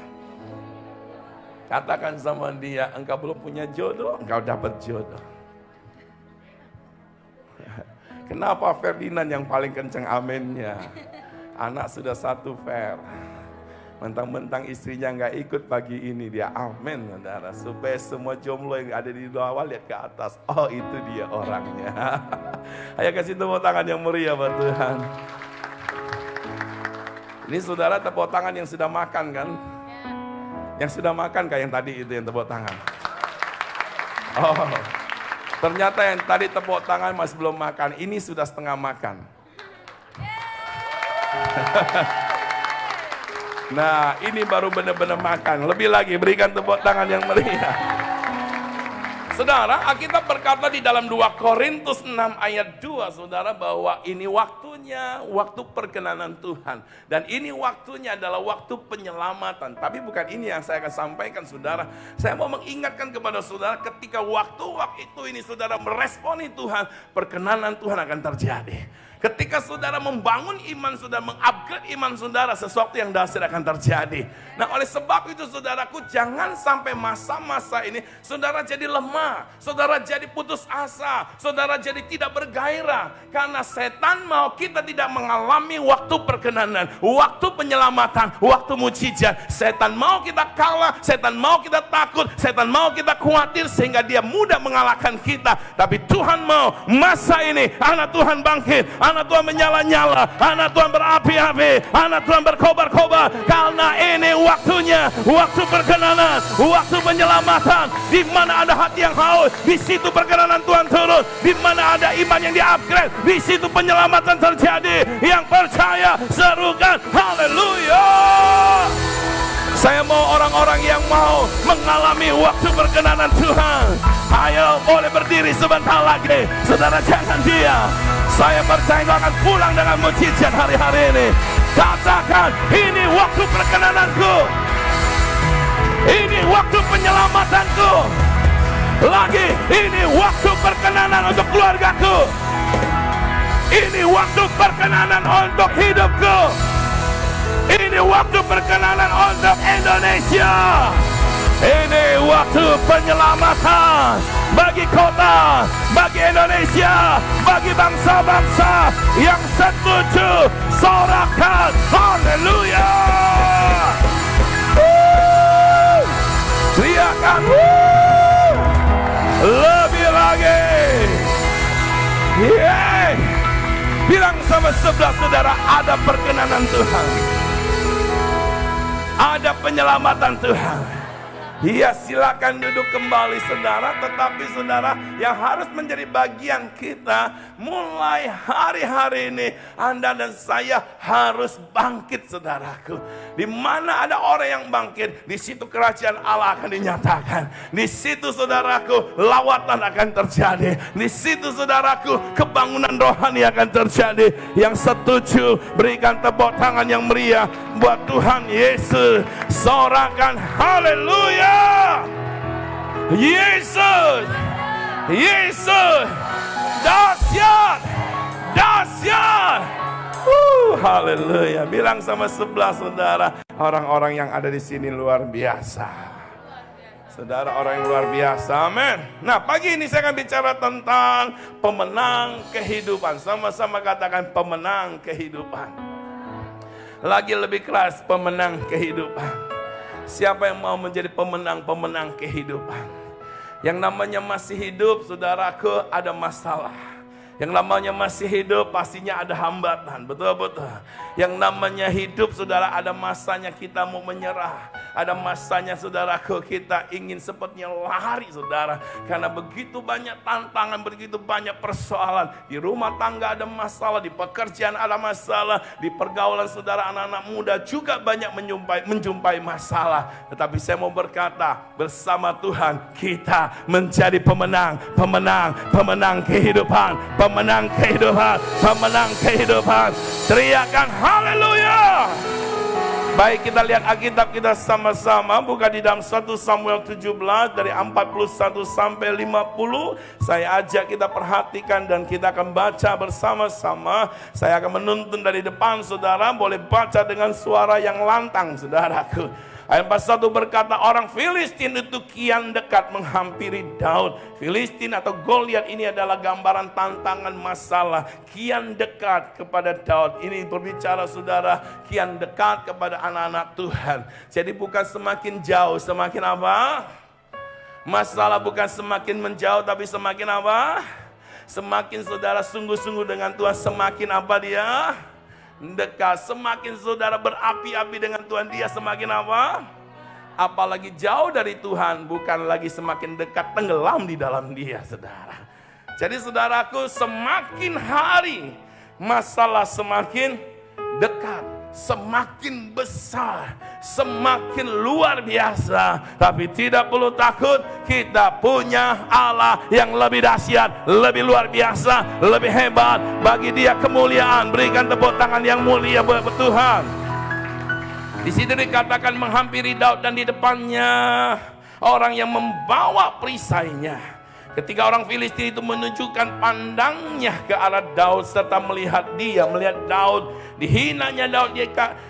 Speaker 4: Katakan sama dia, engkau belum punya jodoh, engkau dapat jodoh. Kenapa Ferdinand yang paling kencang aminnya? Anak sudah satu Fer. Mentang-mentang istrinya nggak ikut pagi ini, dia amin saudara. Supaya semua jomblo yang ada di bawah lihat ke atas. Oh, itu dia orangnya. Ayo kasih tepuk tangan yang meriah buat Tuhan. Ini saudara tepuk tangan yang sudah makan kan? Yang sudah makan kayak yang tadi itu yang tepuk tangan. Oh, ternyata yang tadi tepuk tangan masih belum makan. Ini sudah setengah makan. Nah, ini baru benar-benar makan. Lebih lagi, berikan tepuk tangan yang meriah. Saudara, Alkitab berkata di dalam 2 Korintus 6 ayat 2, saudara, bahwa ini waktunya, waktu perkenanan Tuhan. Dan ini waktunya adalah waktu penyelamatan. Tapi bukan ini yang saya akan sampaikan, saudara. Saya mau mengingatkan kepada saudara, ketika waktu itu ini saudara meresponi Tuhan, perkenanan Tuhan akan terjadi. Ketika saudara membangun iman saudara, mengupgrade iman saudara, sesuatu yang dahsyat akan terjadi. Nah, oleh sebab itu saudaraku, jangan sampai masa-masa ini saudara jadi lemah, saudara jadi putus asa, saudara jadi tidak bergairah. Karena setan mau kita tidak mengalami waktu perkenanan, waktu penyelamatan, waktu mujizat. Setan mau kita kalah, setan mau kita takut, setan mau kita khawatir, sehingga dia mudah mengalahkan kita. Tapi Tuhan mau masa ini anak Tuhan bangkit, anak Tuhan menyala-nyala, anak Tuhan berapi-api, anak Tuhan berkobar-kobar, karena ini waktunya, waktu perkenanan, waktu penyelamatan. Di mana ada hati yang haus, di situ perkenanan Tuhan turun. Di mana ada iman yang di-upgrade, di situ penyelamatan terjadi. Yang percaya serukan haleluya. Saya mau orang-orang yang mau mengalami waktu perkenanan Tuhan. Ayo boleh berdiri sebentar lagi. Saudara jangan diam. Saya percaya kau akan pulang dengan mujizat hari-hari ini. Katakan, ini waktu perkenananku. Ini waktu penyelamatanku. Lagi, ini waktu perkenanan untuk keluargaku. Ini waktu perkenanan untuk hidupku. Ini waktu perkenanan untuk Indonesia. Ini waktu penyelamatan bagi kota, bagi Indonesia, bagi bangsa-bangsa yang setuju. Sorakan haleluya. Teriakan lebih lagi. Yeah. Bilang sama sebelah saudara, ada perkenanan Tuhan, ada penyelamatan Tuhan. Iya, silakan duduk kembali saudara. Tetapi saudara, yang harus menjadi bagian kita mulai hari-hari ini, Anda dan saya harus bangkit saudaraku. Di mana ada orang yang bangkit, di situ kerajaan Allah akan dinyatakan. Di situ saudaraku, lawatan akan terjadi. Di situ saudaraku, kebangunan rohani akan terjadi. Yang setuju, berikan tepuk tangan yang meriah buat Tuhan Yesus. Sorakan haleluya. Yesus, Yesus, dahsyat, dahsyat. Haleluya. Bilang sama sebelah saudara, orang-orang yang ada di sini luar biasa. Saudara, orang yang luar biasa, amin. Nah, pagi ini saya akan bicara tentang pemenang kehidupan. Sama-sama katakan pemenang kehidupan. Lagi lebih keras, pemenang kehidupan. Siapa yang mau menjadi pemenang-pemenang kehidupan? Yang namanya masih hidup, saudaraku, ada masalah. Yang namanya masih hidup, pastinya ada hambatan. Betul-betul. Yang namanya hidup, saudara, ada masanya kita mau menyerah. Ada masanya, saudaraku, kita ingin sepertinya lari, saudara. Karena begitu banyak tantangan, begitu banyak persoalan. Di rumah tangga ada masalah, di pekerjaan ada masalah, di pergaulan saudara anak-anak muda juga banyak menjumpai masalah. Tetapi saya mau berkata, bersama Tuhan kita menjadi pemenang, pemenang, pemenang kehidupan, pemenang kehidupan, pemenang kehidupan. Teriakan haleluya. Baik, kita lihat Alkitab kita sama-sama. Buka di dalam 1 Samuel 17 dari 41 sampai 50. Saya ajak kita perhatikan dan kita akan baca bersama-sama. Saya akan menuntun dari depan, saudara. Boleh baca dengan suara yang lantang, saudaraku. Ayat 41 berkata, orang Filistin itu kian dekat menghampiri Daud. Filistin atau Goliat ini adalah gambaran tantangan masalah. Kian dekat kepada Daud. Ini berbicara saudara, kian dekat kepada anak-anak Tuhan. Jadi bukan semakin jauh, semakin apa? Masalah bukan semakin menjauh, tapi semakin apa? Semakin saudara sungguh-sungguh dengan Tuhan, semakin apa dia? Dekat. Semakin saudara berapi-api dengan Tuhan, dia semakin apa? Apalagi jauh dari Tuhan, bukan lagi semakin dekat, tenggelam di dalam dia, saudara. Jadi saudaraku, semakin hari masalah semakin dekat, semakin besar, semakin luar biasa. Tapi tidak perlu takut, kita punya Allah yang lebih dahsyat, lebih luar biasa, lebih hebat. Bagi dia kemuliaan. Berikan tepuk tangan yang mulia buat Tuhan. Di situ dikatakan menghampiri Daud dan di depannya orang yang membawa perisainya. Ketika orang Filistin itu menunjukkan pandangnya ke arah Daud serta melihat Daud, dihinanya Daud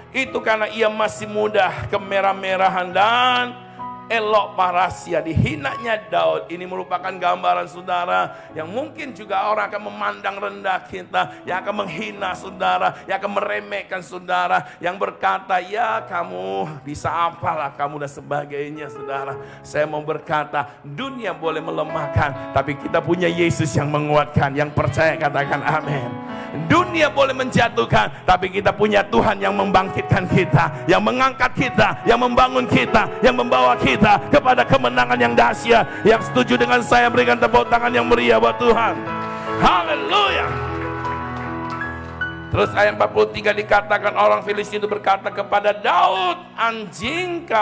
Speaker 4: itu karena ia masih muda, kemerah-merahan dan elok parasia. Dihinanya Daud ini merupakan gambaran saudara yang mungkin juga orang akan memandang rendah kita, yang akan menghina saudara, yang akan meremehkan saudara, yang berkata ya kamu bisa apalah kamu dan sebagainya. Saudara, saya mau berkata dunia boleh melemahkan, tapi kita punya Yesus yang menguatkan. Yang percaya katakan amin. dunia boleh menjatuhkan, tapi kita punya Tuhan yang membangkitkan kita, yang mengangkat kita, yang membangun kita, yang membawa kita kepada kemenangan yang dahsyat. Yang setuju dengan saya, berikan tepuk tangan yang meriah buat Tuhan. Haleluya. Terus ayat 43 dikatakan, orang Filistin itu berkata kepada Daud, anjingkah?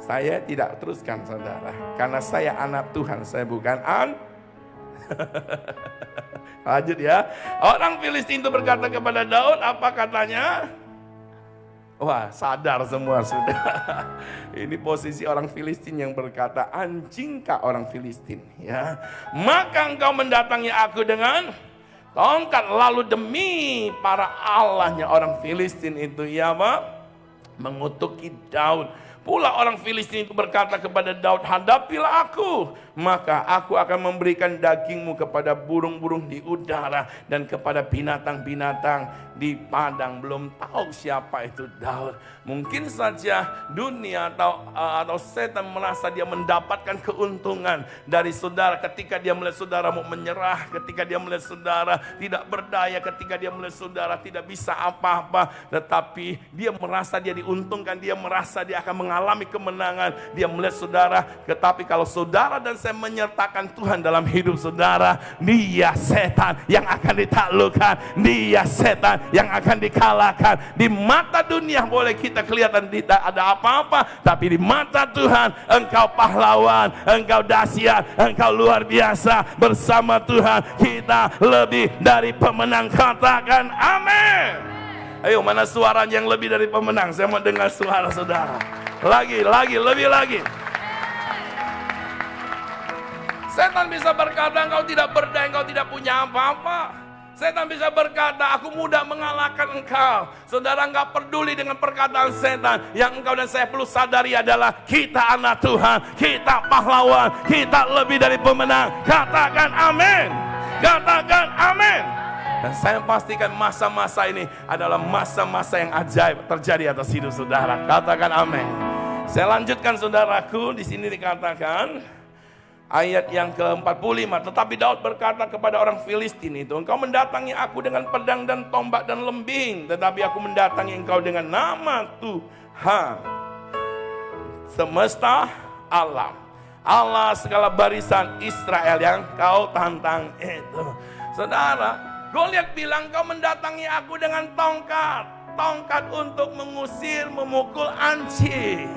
Speaker 4: Saya tidak teruskan saudara, karena saya anak Tuhan, saya bukan lanjut ya. Orang Filistin itu berkata kepada Daud, apa katanya? Wah, sadar semua sudah. Ini posisi orang Filistin yang berkata, anjingkah orang Filistin, ya. Maka engkau mendatangi aku dengan tongkat, lalu demi para allahnya orang Filistin itu, ya apa? Mengutuki Daud. Pula orang Filistin itu berkata kepada Daud, hadapilah aku, maka aku akan memberikan dagingmu kepada burung-burung di udara dan kepada binatang-binatang di padang. Belum tahu siapa itu Daud. Mungkin saja dunia atau setan merasa dia mendapatkan keuntungan dari saudara ketika dia melihat saudara mau menyerah, ketika dia melihat saudara tidak berdaya, ketika dia melihat saudara tidak bisa apa-apa, tetapi dia merasa dia diuntungkan, dia merasa dia akan mengalami kemenangan, dia melihat saudara. Tetapi kalau saudara dan saya menyertakan Tuhan dalam hidup saudara, dia setan yang akan ditaklukkan, dia setan yang akan dikalahkan. Di mata dunia boleh kita kelihatan tidak ada apa-apa, tapi di mata Tuhan engkau pahlawan, engkau dahsyat, engkau luar biasa. Bersama Tuhan kita lebih dari pemenang. Katakan amin. Ayo, mana suaranya yang lebih dari pemenang? Saya mau dengar suara saudara. Lagi, lebih lagi. Setan bisa berkata engkau tidak berdaya, engkau tidak punya apa-apa. Setan bisa berkata, aku mudah mengalahkan engkau. Saudara, enggak peduli dengan perkataan setan. Yang engkau dan saya perlu sadari adalah kita anak Tuhan, kita pahlawan, kita lebih dari pemenang. Katakan amin. Katakan amin. Dan saya pastikan masa-masa ini adalah masa-masa yang ajaib terjadi atas hidup saudara. Katakan amin. Saya lanjutkan saudaraku, di sini dikatakan ayat yang ke-45, tetapi Daud berkata kepada orang Filistin itu, engkau mendatangi aku dengan pedang dan tombak dan lembing, tetapi aku mendatangi engkau dengan nama Tuhan semesta alam, Allah segala barisan Israel yang kau tantang itu. Saudara, Goliat bilang kau mendatangi aku dengan tongkat untuk mengusir, memukul anjing.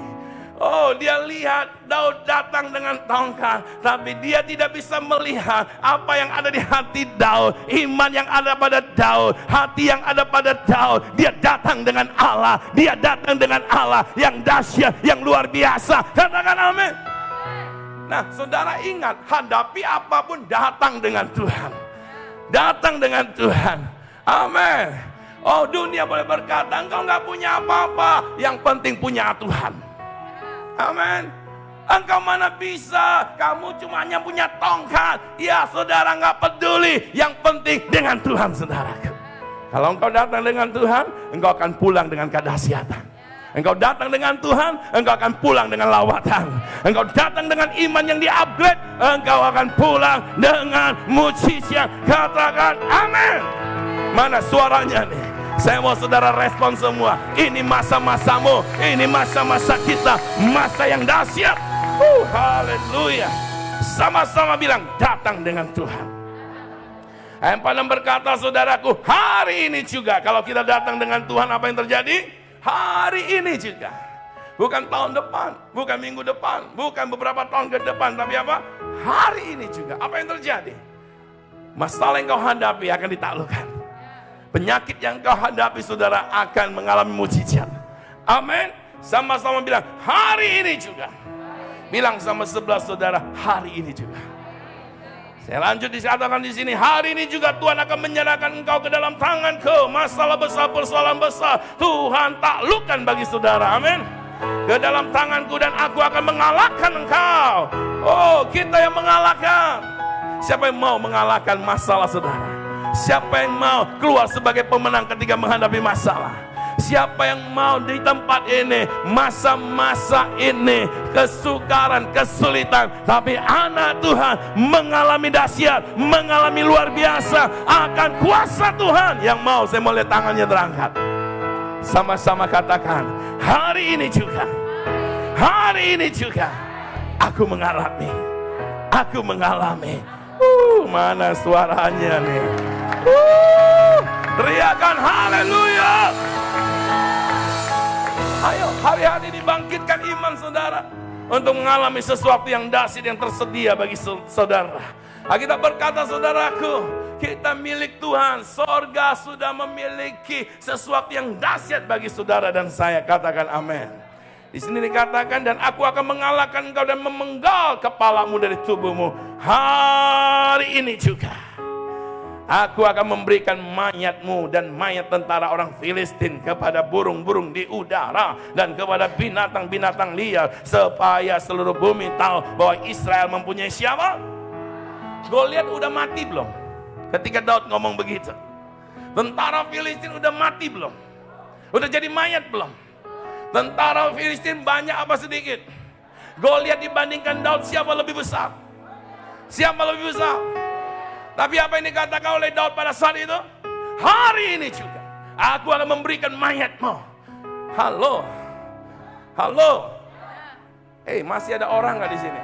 Speaker 4: Oh, dia lihat Daud datang dengan tongkat, tapi dia tidak bisa melihat apa yang ada di hati Daud, iman yang ada pada Daud, hati yang ada pada Daud. Dia datang dengan Allah, dia datang dengan Allah yang dahsyat, yang luar biasa. Katakan amin. Nah, saudara ingat, hadapi apapun datang dengan Tuhan. Datang dengan Tuhan. Amin. Oh, dunia boleh berkata engkau nggak punya apa-apa, yang penting punya Tuhan. Amin. Engkau mana bisa, kamu cuma hanya punya tongkat. Ya saudara, nggak peduli, yang penting dengan Tuhan saudara. Kalau engkau datang dengan Tuhan, engkau akan pulang dengan kedahsyatan. Engkau datang dengan Tuhan, engkau akan pulang dengan lawatan. Engkau datang dengan iman yang di-upgrade, engkau akan pulang dengan mujizat. Katakan amin. Mana suaranya nih? Saya mau saudara respon semua. Ini masa-masamu, ini masa-masa kita, masa yang dahsyat. Haleluya. Sama-sama bilang, datang dengan Tuhan. Ayat 46 berkata, saudaraku, hari ini juga kalau kita datang dengan Tuhan, apa yang terjadi? Hari ini juga. Bukan tahun depan, bukan minggu depan, bukan beberapa tahun ke depan, tapi apa? Hari ini juga. Apa yang terjadi? Masalah yang kau hadapi akan ditaklukkan. Penyakit yang kau hadapi saudara akan mengalami mujizat. Amin. Sama-sama bilang hari ini juga. Bilang sama sebelah saudara, hari ini juga. Saya lanjut dikatakan di sini, hari ini juga Tuhan akan menyerahkan engkau ke dalam tanganku. Masalah besar, persoalan besar, Tuhan taklukkan bagi saudara. Amin. Ke dalam tanganku dan aku akan mengalahkan engkau. Oh, kita yang mengalahkan. Siapa yang mau mengalahkan masalah saudara? Siapa yang mau keluar sebagai pemenang ketika menghadapi masalah? Siapa yang mau di tempat ini, masa-masa ini, kesukaran, kesulitan, tapi anak Tuhan mengalami dahsyat, mengalami luar biasa akan kuasa Tuhan. Yang mau, saya mau lihat tangannya terangkat. Sama-sama katakan, hari ini juga, hari ini juga, aku mengalami. Mana suaranya nih? Teriakan haleluya. Ayo, hari-hari dibangkitkan iman saudara untuk mengalami sesuatu yang dahsyat yang tersedia bagi saudara. Kita berkata, saudaraku, kita milik Tuhan. Sorga sudah memiliki sesuatu yang dahsyat bagi saudara dan saya. Katakan amin. Di sini dikatakan, dan aku akan mengalahkan engkau dan memenggal kepalamu dari tubuhmu. Hari ini juga aku akan memberikan mayatmu dan mayat tentara orang Filistin kepada burung-burung di udara dan kepada binatang-binatang liar, supaya seluruh bumi tahu bahwa Israel mempunyai siapa? Goliat udah mati belum? Ketika Daud ngomong begitu, tentara Filistin udah mati belum? Udah jadi mayat belum? Tentara Filistin banyak apa sedikit? Goliat dibandingkan Daud, siapa lebih besar? Siapa lebih besar? Tapi apa yang dikatakan oleh Daud pada saat itu? Hari ini juga aku akan memberikan mayatmu. Halo, halo. Masih ada orang nggak di sini?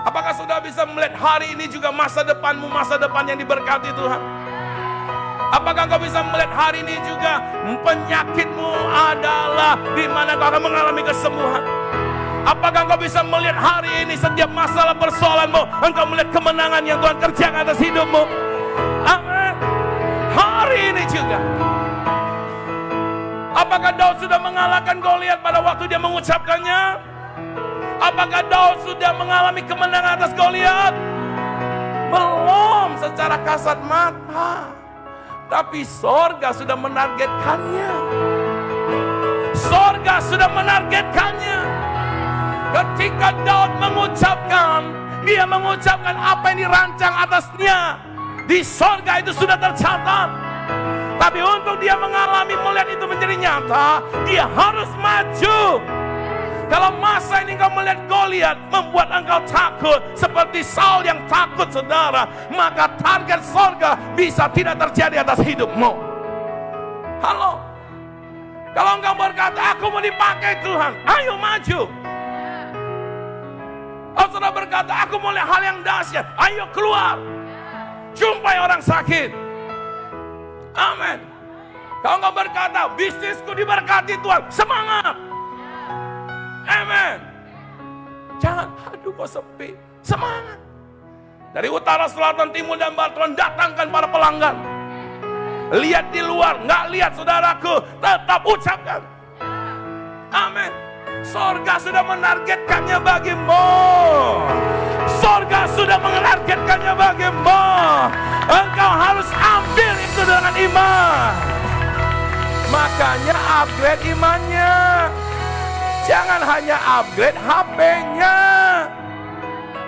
Speaker 4: Apakah sudah bisa melihat hari ini juga masa depanmu, masa depan yang diberkati Tuhan? Apakah kau bisa melihat hari ini juga penyakitmu adalah di mana kau akan mengalami kesembuhan? Apakah kau bisa melihat hari ini setiap masalah persoalanmu, engkau melihat kemenangan yang Tuhan kerjakan atas hidupmu? Amin. Hari ini juga. Apakah Daud sudah mengalahkan Goliat pada waktu dia mengucapkannya? Apakah Daud sudah mengalami kemenangan atas Goliat? Belum secara kasat mata. Tapi sorga sudah menargetkannya. Sorga sudah menargetkannya. Ketika Daud mengucapkan, dia mengucapkan apa yang dirancang atasnya. Di sorga itu sudah tercatat. Tapi untuk dia mengalami, melihat itu menjadi nyata, dia harus maju. Kalau masa ini engkau melihat Goliat membuat engkau takut seperti Saul yang takut saudara, maka target sorga bisa tidak terjadi atas hidupmu. Halo. Kalau engkau berkata, aku mau dipakai Tuhan, ayo maju. Kalau saudara berkata, aku mau lihat hal yang dahsyat, ayo keluar. Jumpai orang sakit. Amin. Kalau engkau berkata, bisnisku diberkati Tuhan, semangat. Amin. Jangan, aduh kok sepi. Semangat. Dari utara, selatan, timur, dan barat, Tuhan datangkan para pelanggan. Lihat di luar, nggak lihat saudaraku, tetap ucapkan. Amin. Sorga sudah menargetkannya bagimu. Sorga sudah menargetkannya bagimu. Engkau harus ambil itu dengan iman. Makanya upgrade imannya. Jangan hanya upgrade HP-nya.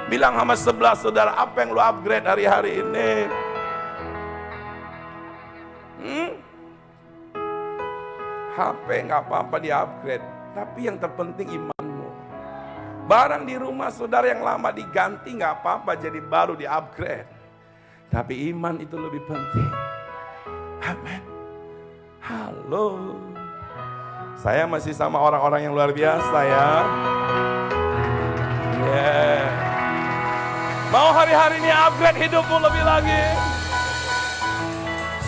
Speaker 4: Bilang sama sebelah saudara, apa yang lu upgrade hari-hari ini? HP nggak apa-apa di-upgrade, tapi yang terpenting imanmu. Barang di rumah saudara yang lama diganti nggak apa-apa, jadi baru di-upgrade. Tapi iman itu lebih penting. Amin. Halo. Saya masih sama orang-orang yang luar biasa ya. Yeah. Mau hari-hari ini upgrade hidupmu lebih lagi?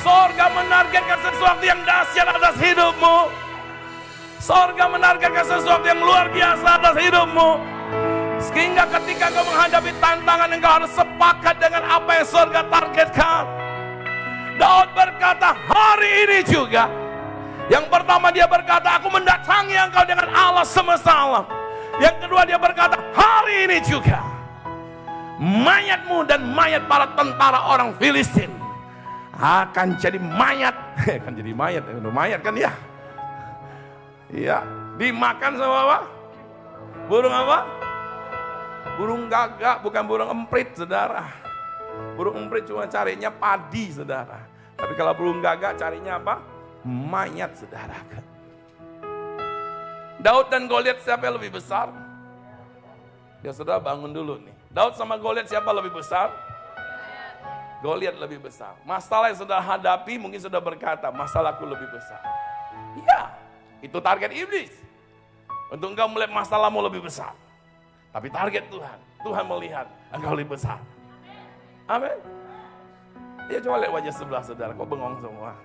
Speaker 4: Sorga menargetkan sesuatu yang dahsyat atas hidupmu. Sorga menargetkan sesuatu yang luar biasa atas hidupmu. Sehingga ketika kau menghadapi tantangan, engkau harus sepakat dengan apa yang sorga targetkan. Daud berkata, hari ini juga. Yang pertama dia berkata, aku mendatangi engkau dengan Allah semesta alam. Yang kedua dia berkata, hari ini juga mayatmu dan mayat para tentara orang Filistin akan jadi mayat. Akan jadi mayat, mayat kan ya? Iya, dimakan sama apa? Burung apa? Burung gagak, bukan burung emprit, saudara. Burung emprit cuma carinya padi, saudara. Tapi kalau burung gagak carinya apa? mayat, saudara. Daud dan Goliat siapa yang lebih besar? Ya saudara bangun dulu nih. Daud sama Goliat siapa lebih besar? Goliat lebih besar. Masalah yang saudara hadapi mungkin saudara berkata, masalahku lebih besar. Ya, itu target iblis. Untuk engkau melihat masalahmu lebih besar. Tapi target Tuhan, Tuhan melihat engkau lebih besar. Amin. Ya coba lihat wajah sebelah saudara, kok bengong semua.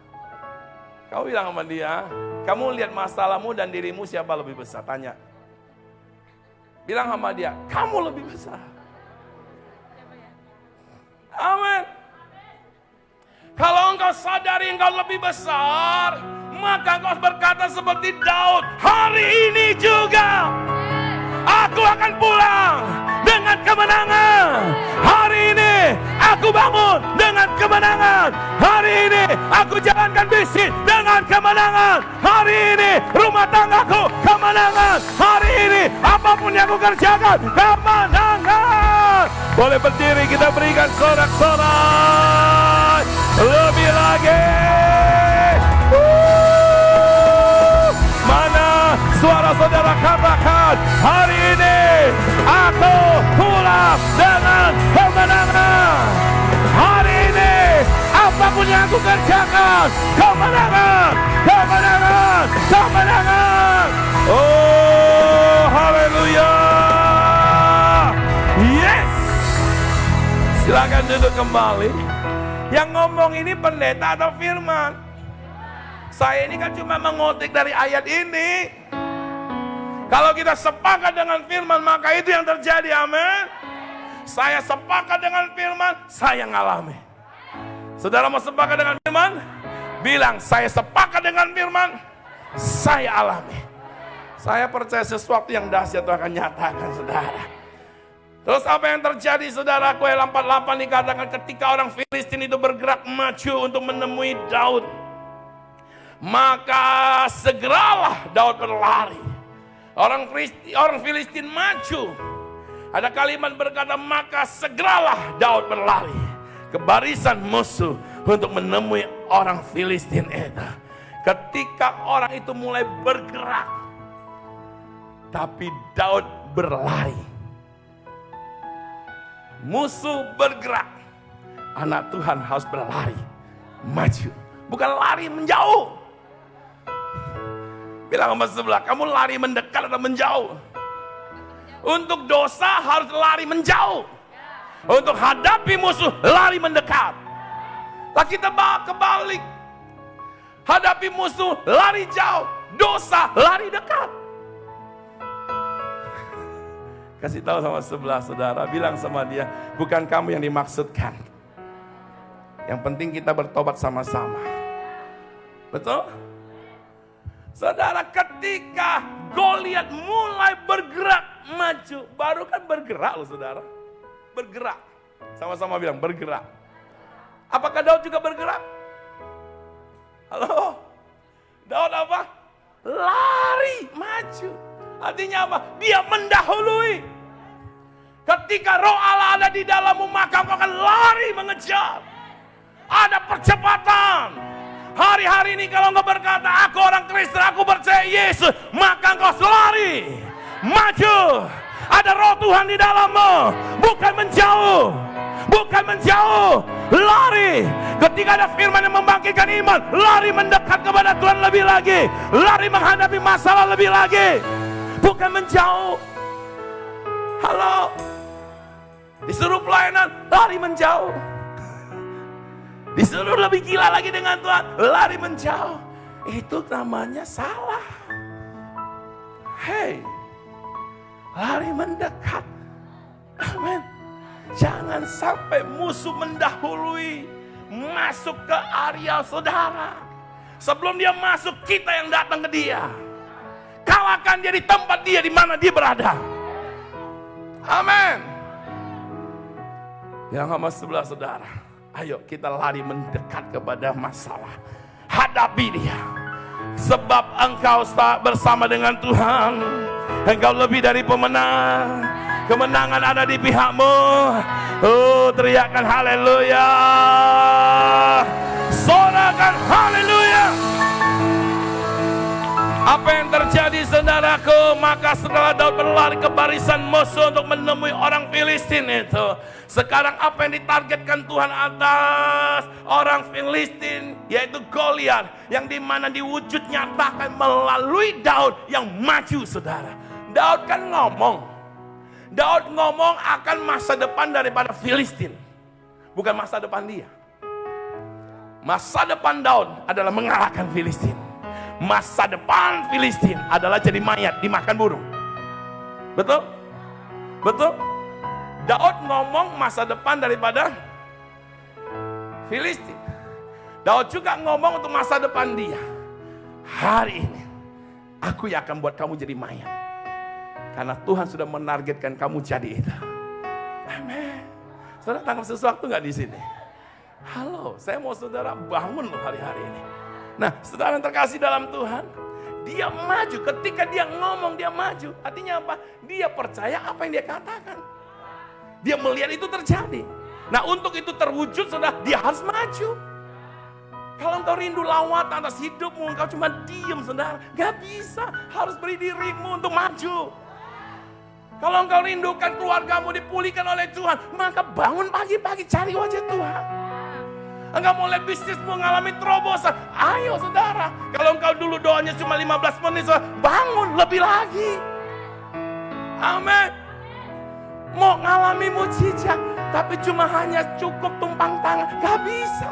Speaker 4: Kau bilang sama dia, kamu lihat masalahmu dan dirimu siapa lebih besar? Tanya. Bilang sama dia, kamu lebih besar. Amin. Kalau engkau sadari engkau lebih besar, maka engkau berkata seperti Daud, hari ini juga aku akan pulang dengan kemenangan. Hari ini aku bangun dengan kemenangan. Hari ini aku jalankan bisnis dengan kemenangan. Hari ini rumah tanggaku kemenangan. Hari ini apapun yang aku kerjakan kemenangan. Boleh berdiri, kita berikan sorak-sorai lebih lagi. Mana suara saudara katakan, hari ini aku pulang dengan kemenangan. Hari ini apapun yang aku kerjakan kemenangan, kemenangan, kemenangan. Oh haleluya. Yes. Silakan duduk kembali. Yang ngomong ini pendeta atau firman? Saya ini kan cuma mengotik dari ayat ini. Kalau kita sepakat dengan firman, maka itu yang terjadi, amin. Saya sepakat dengan firman, saya ngalami. Saudara mau sepakat dengan firman? Bilang, saya sepakat dengan firman, saya alami. Saya percaya sesuatu yang dahsyat itu akan nyatakan, saudara. Terus apa yang terjadi, saudara? Ayat 48 dikatakan ketika orang Filistin itu bergerak maju untuk menemui Daud, maka segeralah Daud berlari. Orang Filistin maju. Ada kalimat berkata, maka segeralah Daud berlari ke barisan musuh untuk menemui orang Filistin itu. Ketika orang itu mulai bergerak, tapi Daud berlari. Musuh bergerak, anak Tuhan harus berlari maju, bukan lari menjauh. Bilang sama sebelah, kamu lari mendekat atau menjauh? Untuk dosa harus lari menjauh. Untuk hadapi musuh lari mendekat. Lah kita bawa kebalik. Hadapi musuh lari jauh, dosa lari dekat. Kasih tahu sama sebelah saudara, bilang sama dia, bukan kamu yang dimaksudkan. Yang penting kita bertobat sama-sama. Betul? Saudara, ketika Goliat mulai bergerak maju, baru kan bergerak loh saudara. Bergerak. Sama-sama bilang bergerak. Apakah Daud juga bergerak? Halo? Daud apa? Lari maju. Artinya apa? Dia mendahului. Ketika roh Allah ada di dalammu, maka kau akan lari mengejar. Ada percepatan. Hari-hari ini kalau engkau berkata, aku orang Kristen, aku percaya Yesus, maka engkau lari, maju. Ada roh Tuhan di dalammu, bukan menjauh. Bukan menjauh, lari. Ketika ada firman yang membangkitkan iman, lari mendekat kepada Tuhan lebih lagi. Lari menghadapi masalah lebih lagi. Bukan menjauh. Halo. Disuruh pelayanan, lari menjauh. Disuruh lebih gila lagi dengan Tuhan, lari menjauh. Itu namanya salah. Hei, lari mendekat. Amin. Jangan sampai musuh mendahului, masuk ke area saudara. Sebelum dia masuk, kita yang datang ke dia. Kalahkan dia di tempat dia, di mana dia berada. Amin. Yang sama sebelah saudara, ayo kita lari mendekat kepada masalah. Hadapi dia. Sebab engkau bersama dengan Tuhan, engkau lebih dari pemenang. Kemenangan ada di pihakmu. Oh, teriakan haleluya. Sorakan haleluya. Apa yang terjadi saudaraku? Maka setelah Daud berlari ke barisan musuh untuk menemui orang Filistin itu, sekarang apa yang ditargetkan Tuhan atas orang Filistin, yaitu Goliat, yang dimana diwujud nyatakan melalui Daud yang maju, saudara. Daud kan ngomong akan masa depan daripada Filistin, bukan masa depan dia. Masa depan Daud adalah mengalahkan Filistin. Masa depan Filistin adalah jadi mayat dimakan burung. Betul? Betul? Daud ngomong masa depan daripada Filistin. Daud juga ngomong untuk masa depan dia. Hari ini aku yang akan buat kamu jadi mayat, karena Tuhan sudah menargetkan kamu jadi itu. Amin. Saudara tangkap sesuatu nggak di sini? Halo, saya mau saudara bangun loh hari-hari ini. Nah, saudara yang terkasih dalam Tuhan, dia maju. Ketika dia ngomong, dia maju. Artinya apa? Dia percaya apa yang dia katakan. Dia melihat itu terjadi. Nah, untuk itu terwujud, saudara, dia harus maju. Kalau engkau rindu lawatan atas hidupmu, engkau cuma diem, saudara. Gak bisa, harus beri dirimu untuk maju. Kalau engkau rindukan keluargamu dipulihkan oleh Tuhan, maka bangun pagi-pagi cari wajah Tuhan. Engkau mau lihat bisnismu mengalami terobosan, ayo saudara. Kalau engkau dulu doanya cuma 15 menit, saudara, bangun lebih lagi. Amin. Mau ngalami mujizat, tapi cuma hanya cukup tumpang tangan, gak bisa.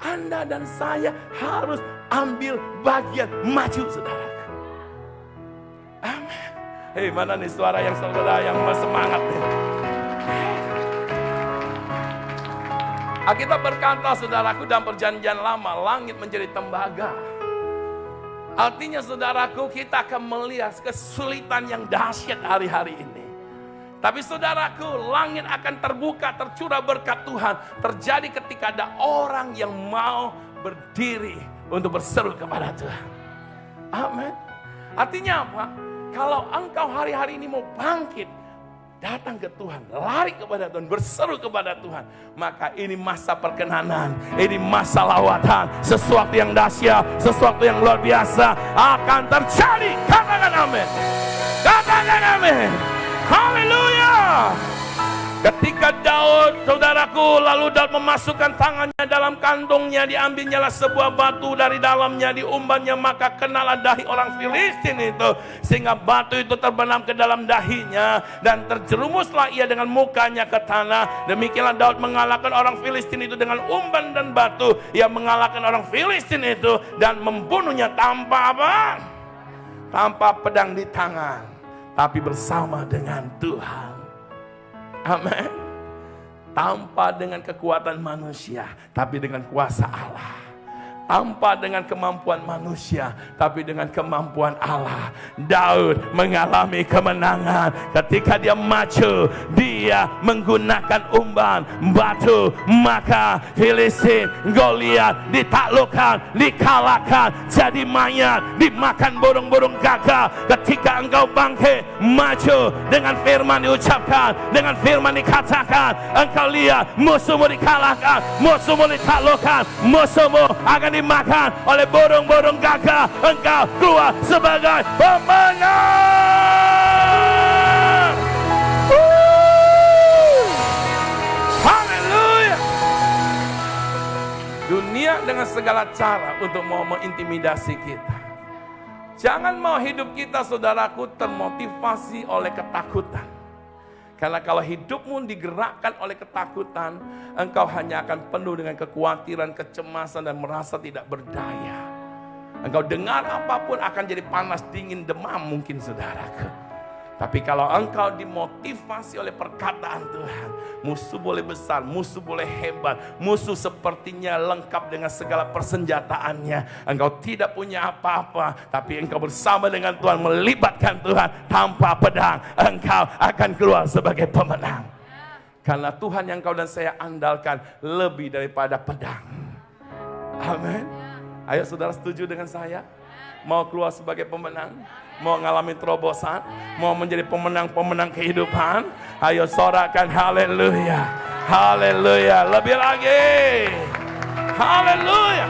Speaker 4: Anda dan saya harus ambil bagian maju, saudara. Amin. Hei, mana nih suara yang saudara yang semangat nih? Alkitab berkata, saudaraku, dalam perjanjian lama langit menjadi tembaga. Artinya saudaraku, kita akan melihat kesulitan yang dahsyat hari-hari ini. Tapi saudaraku, langit akan terbuka, tercurah berkat Tuhan. Terjadi ketika ada orang yang mau berdiri untuk berseru kepada Tuhan. Amin. Artinya apa? Kalau engkau hari-hari ini mau bangkit, datang ke Tuhan, lari kepada Tuhan, berseru kepada Tuhan, maka ini masa perkenanan, ini masa lawatan. Sesuatu yang dahsyat, sesuatu yang luar biasa akan terjadi. Katakan amin. Katakan amin. Haleluya. Ketika Daud, saudaraku, lalu Daud memasukkan tangannya dalam kantongnya, diambilnyalah sebuah batu dari dalamnya, diumbannya, maka kenalah dahi orang Filistin itu, sehingga batu itu terbenam ke dalam dahinya, dan terjerumuslah ia dengan mukanya ke tanah. Demikianlah Daud mengalahkan orang Filistin itu dengan umban dan batu. Ia mengalahkan orang Filistin itu dan membunuhnya tanpa apa? Tanpa pedang di tangan, tapi bersama dengan Tuhan. Amin. Tanpa dengan kekuatan manusia, tapi dengan kuasa Allah. Tanpa dengan kemampuan manusia, tapi dengan kemampuan Allah. Daud mengalami kemenangan ketika dia maju. Dia menggunakan umban, batu, maka Filistin, Goliat ditaklukkan, dikalahkan, jadi mayat, dimakan burung-burung gagak. Ketika engkau bangkit, maju, dengan firman diucapkan, dengan firman dikatakan, engkau lihat musuhmu dikalahkan, musuhmu ditaklukkan, musuhmu akan dimakan oleh burung-burung gagak. Engkau keluar sebagai pemenang. Haleluya. Dunia dengan segala cara untuk mau mengintimidasi kita. Jangan mau hidup kita, saudaraku, termotivasi oleh ketakutan. Karena kalau hidupmu digerakkan oleh ketakutan, engkau hanya akan penuh dengan kekhawatiran, kecemasan, dan merasa tidak berdaya. Engkau dengar apapun akan jadi panas, dingin, demam mungkin, saudaraku. Tapi kalau engkau dimotivasi oleh perkataan Tuhan, musuh boleh besar, musuh boleh hebat, musuh sepertinya lengkap dengan segala persenjataannya, engkau tidak punya apa-apa, tapi engkau bersama dengan Tuhan, melibatkan Tuhan tanpa pedang, engkau akan keluar sebagai pemenang. Karena Tuhan yang kau dan saya andalkan lebih daripada pedang. Amin. Ayo saudara, setuju dengan saya? Mau keluar sebagai pemenang? Mau ngalami terobosan? Mau menjadi pemenang-pemenang kehidupan? Ayo sorakan haleluya. Haleluya. Lebih lagi. Haleluya.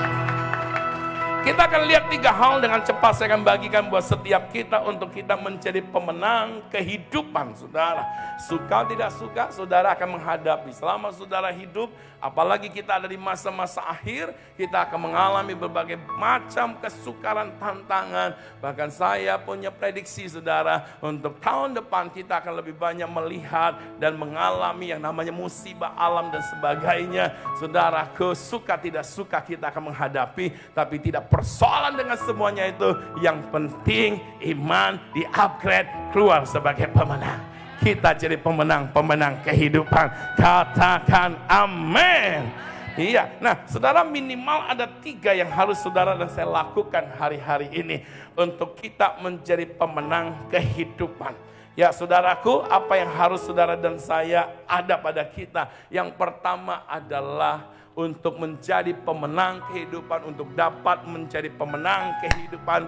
Speaker 4: Kita akan lihat 3 hal dengan cepat saya akan bagikan buat setiap kita untuk kita menjadi pemenang kehidupan, saudara. Suka tidak suka, saudara akan menghadapi. Selama saudara hidup, apalagi kita ada di masa-masa akhir, kita akan mengalami berbagai macam kesukaran, tantangan. Bahkan saya punya prediksi, saudara, untuk tahun depan kita akan lebih banyak melihat dan mengalami yang namanya musibah alam dan sebagainya. Saudaraku, suka tidak suka kita akan menghadapi, tapi tidak persoalan dengan semuanya itu. Yang penting iman di-upgrade, keluar sebagai pemenang. Kita jadi pemenang kehidupan. Katakan amin. Iya, nah saudara, minimal ada 3 yang harus saudara dan saya lakukan hari-hari ini untuk kita menjadi pemenang kehidupan. Ya saudaraku, apa yang harus saudara dan saya ada pada kita? Yang pertama adalah untuk menjadi pemenang kehidupan, untuk dapat menjadi pemenang kehidupan.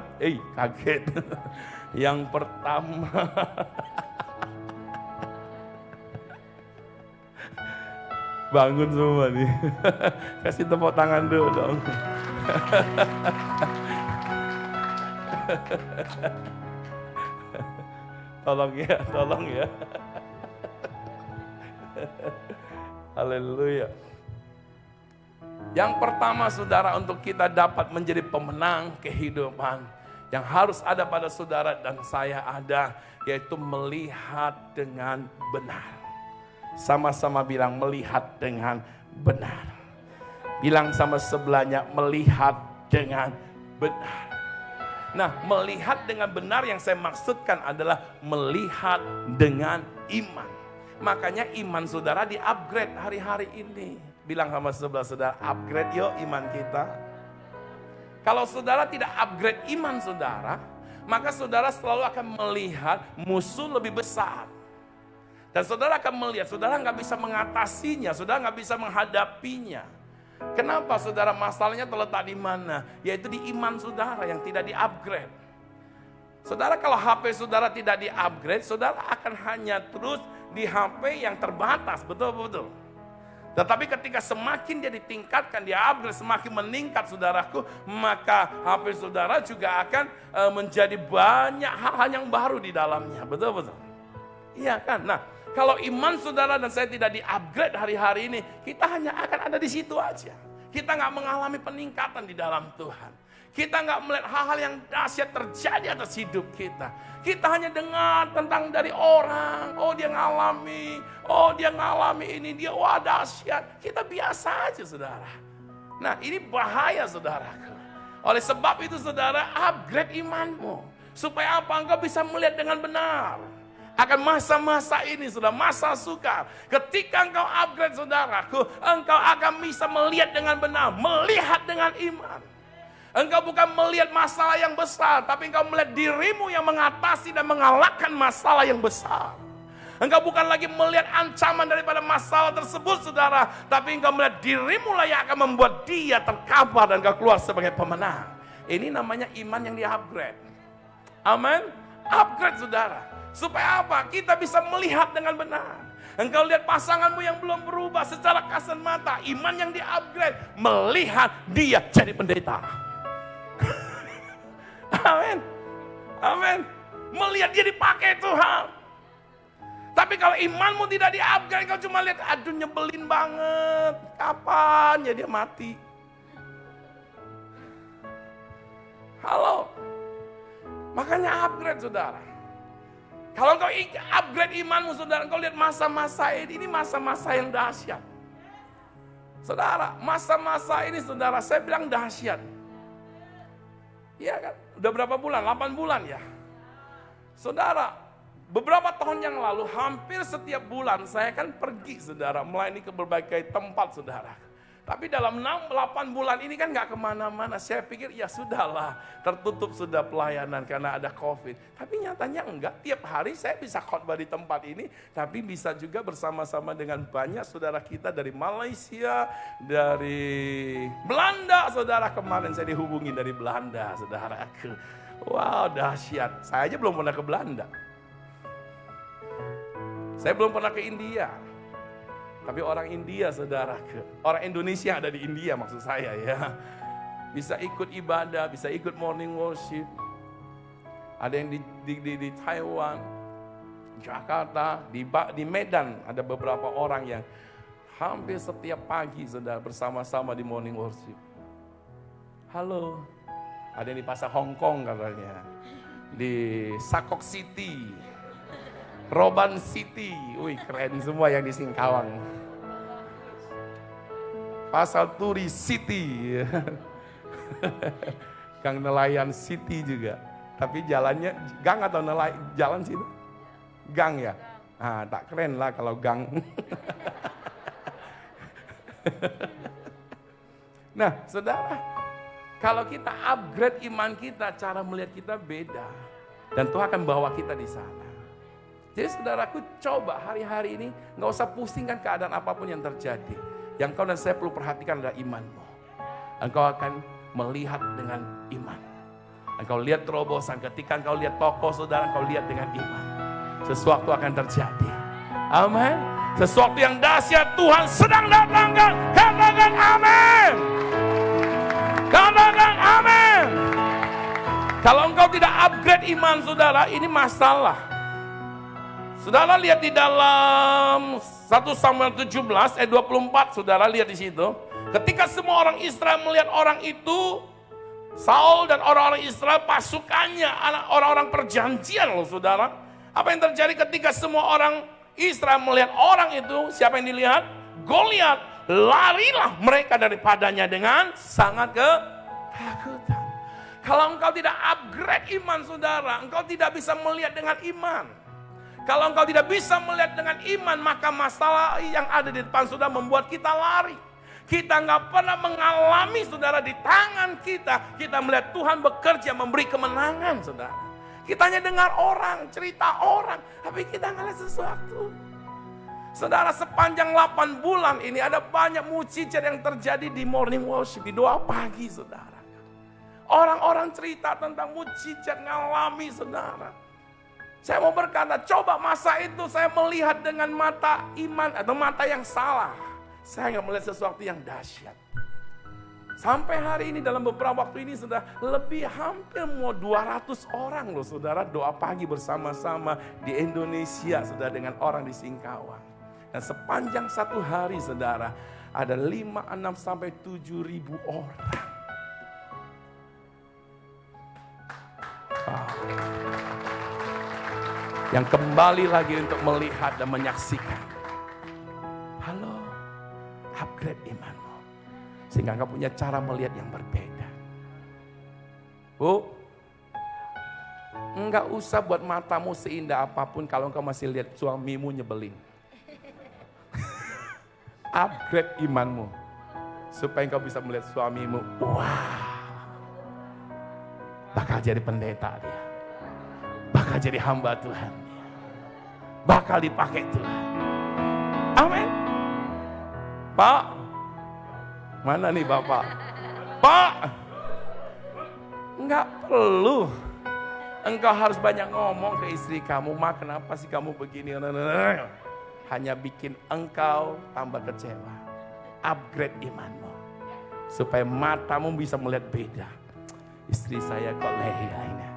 Speaker 4: Kaget. Yang pertama bangun semua nih. Kasih tepuk tangan dulu dong. Tolong ya. Haleluya. Yang pertama saudara, untuk kita dapat menjadi pemenang kehidupan, yang harus ada pada saudara dan saya ada, yaitu melihat dengan benar. Sama-sama bilang melihat dengan benar. Bilang sama sebelahnya, melihat dengan benar. Nah, melihat dengan benar yang saya maksudkan adalah melihat dengan iman. Makanya iman saudara di-upgrade hari-hari ini. Bilang sama sebelah saudara, upgrade yuk iman kita. Kalau saudara tidak upgrade iman saudara, maka saudara selalu akan melihat musuh lebih besar. Dan saudara akan melihat, saudara nggak bisa mengatasinya, saudara nggak bisa menghadapinya. Kenapa saudara? Masalahnya terletak di mana? Yaitu di iman saudara yang tidak di-upgrade. Saudara, kalau HP saudara tidak di-upgrade, saudara akan hanya terus di HP yang terbatas, betul-betul. Tetapi ketika semakin dia ditingkatkan, dia upgrade, semakin meningkat saudaraku, maka HP saudara juga akan menjadi banyak hal-hal yang baru di dalamnya, betul-betul. Iya kan? Nah, kalau iman saudara dan saya tidak di-upgrade hari-hari ini, kita hanya akan ada di situ aja. Kita nggak mengalami peningkatan di dalam Tuhan. Kita nggak melihat hal-hal yang dahsyat terjadi atas hidup kita. Kita hanya dengar tentang dari orang, oh dia ngalami ini, dia wah dahsyat. Kita biasa aja saudara. Nah ini bahaya saudaraku. Oleh sebab itu saudara, upgrade imanmu. Supaya apa? Engkau bisa melihat dengan benar. Akan masa-masa ini sudah masa sukar. Ketika engkau upgrade saudaraku, engkau akan bisa melihat dengan benar, melihat dengan iman. Engkau bukan melihat masalah yang besar, tapi engkau melihat dirimu yang mengatasi dan mengalahkan masalah yang besar. Engkau bukan lagi melihat ancaman daripada masalah tersebut saudara, tapi engkau melihat dirimu lah yang akan membuat dia terkapar dan engkau keluar sebagai pemenang. Ini namanya iman yang di-upgrade. Amin. Upgrade saudara. Supaya apa? Kita bisa melihat dengan benar. Engkau lihat pasanganmu yang belum berubah secara kasat mata. Iman yang di-upgrade. Melihat dia jadi pendeta. Amin. Amin. Melihat dia dipakai Tuhan. Tapi kalau imanmu tidak di-upgrade, kau cuma lihat, aduh nyebelin banget. Kapan ya dia mati? Halo. Makanya upgrade saudara. Kalau engkau upgrade imanmu saudara, engkau lihat masa-masa ini masa-masa yang dahsyat. Saudara, masa-masa ini saudara, saya bilang dahsyat. Iya kan? Udah berapa bulan? 8 bulan ya. Saudara, beberapa tahun yang lalu hampir setiap bulan saya kan pergi saudara, melayani ke berbagai tempat saudara. Tapi dalam 6-8 bulan ini kan gak kemana-mana. Saya pikir ya sudahlah, tertutup sudah pelayanan karena ada COVID. Tapi nyatanya enggak, tiap hari saya bisa khotbah di tempat ini. Tapi bisa juga bersama-sama dengan banyak saudara kita dari Malaysia, dari Belanda. Saudara, kemarin saya dihubungi dari Belanda saudara. Wow dahsyat, saya aja belum pernah ke Belanda. Saya belum pernah ke India. Tapi orang India saudara, orang Indonesia ada di India maksud saya ya. bisa ikut ibadah, bisa ikut morning worship. Ada yang di Taiwan, Jakarta, di Medan ada beberapa orang yang hampir setiap pagi saudara bersama-sama di morning worship. Halo, ada yang di pasar Hong Kong katanya, di Sakok City, Roban City, wih keren semua yang di Singkawang. Pasar Turi City, Gang Nelayan City juga. Tapi jalannya gang atau jalan situ? Gang ya? Ah, tak keren lah kalau gang. Nah, saudara, kalau kita upgrade iman kita, cara melihat kita beda. Dan Tuhan akan bawa kita di sana. Jadi saudaraku, coba hari-hari ini nggak usah pusingkan keadaan apapun yang terjadi. Yang kau dan saya perlu perhatikan adalah imanmu. Engkau akan melihat dengan iman. Engkau lihat terobosan, ketika engkau lihat tokoh saudara, engkau lihat dengan iman. Sesuatu akan terjadi. Amin. Sesuatu yang dahsyat Tuhan sedang datangkan. Katakan amin. Katakan amin. Kalau engkau tidak upgrade iman saudara, ini masalah. Saudara lihat di dalam 1 Samuel 17 ayat 24, saudara lihat di situ. Ketika semua orang Israel melihat orang itu, Saul dan orang-orang Israel pasukannya, orang-orang perjanjian loh saudara. Apa yang terjadi ketika semua orang Israel melihat orang itu, siapa yang dilihat? Goliat. Larilah mereka daripadanya dengan sangat ketakutan. Kalau engkau tidak upgrade iman saudara, engkau tidak bisa melihat dengan iman. Kalau engkau tidak bisa melihat dengan iman, maka masalah yang ada di depan saudara membuat kita lari. Kita nggak pernah mengalami saudara di tangan kita. Kita melihat Tuhan bekerja memberi kemenangan saudara. Kita hanya dengar orang, cerita orang. Tapi kita nggak lihat sesuatu. Saudara, sepanjang 8 bulan ini ada banyak mujizat yang terjadi di morning worship, di doa pagi saudara. Orang-orang cerita tentang mujizat ngalami saudara. Saya mau berkata, coba masa itu saya melihat dengan mata iman atau mata yang salah. Saya nggak melihat sesuatu yang dahsyat. Sampai hari ini dalam beberapa waktu ini sudah lebih hampir mau 200 orang loh saudara doa pagi bersama-sama di Indonesia saudara dengan orang di Singkawang. Dan sepanjang satu hari saudara ada 5, 6 sampai 7 ribu orang. Yang kembali lagi untuk melihat dan menyaksikan. Halo, upgrade imanmu. Sehingga engkau punya cara melihat yang berbeda. Bu, enggak usah buat matamu seindah apapun kalau engkau masih lihat suamimu nyebelin. Upgrade imanmu. Supaya engkau bisa melihat suamimu, wah. Bakal jadi pendeta dia. Bakal jadi hamba Tuhan. Bakal dipakai Tuhan. Amin. Pak. Mana nih Bapak? Pak. Enggak perlu. Engkau harus banyak ngomong ke istri kamu. Ma, kenapa sih kamu begini? Hanya bikin engkau tambah kecewa. Upgrade imanmu. Supaya matamu bisa melihat beda. Istri saya kok leha ini.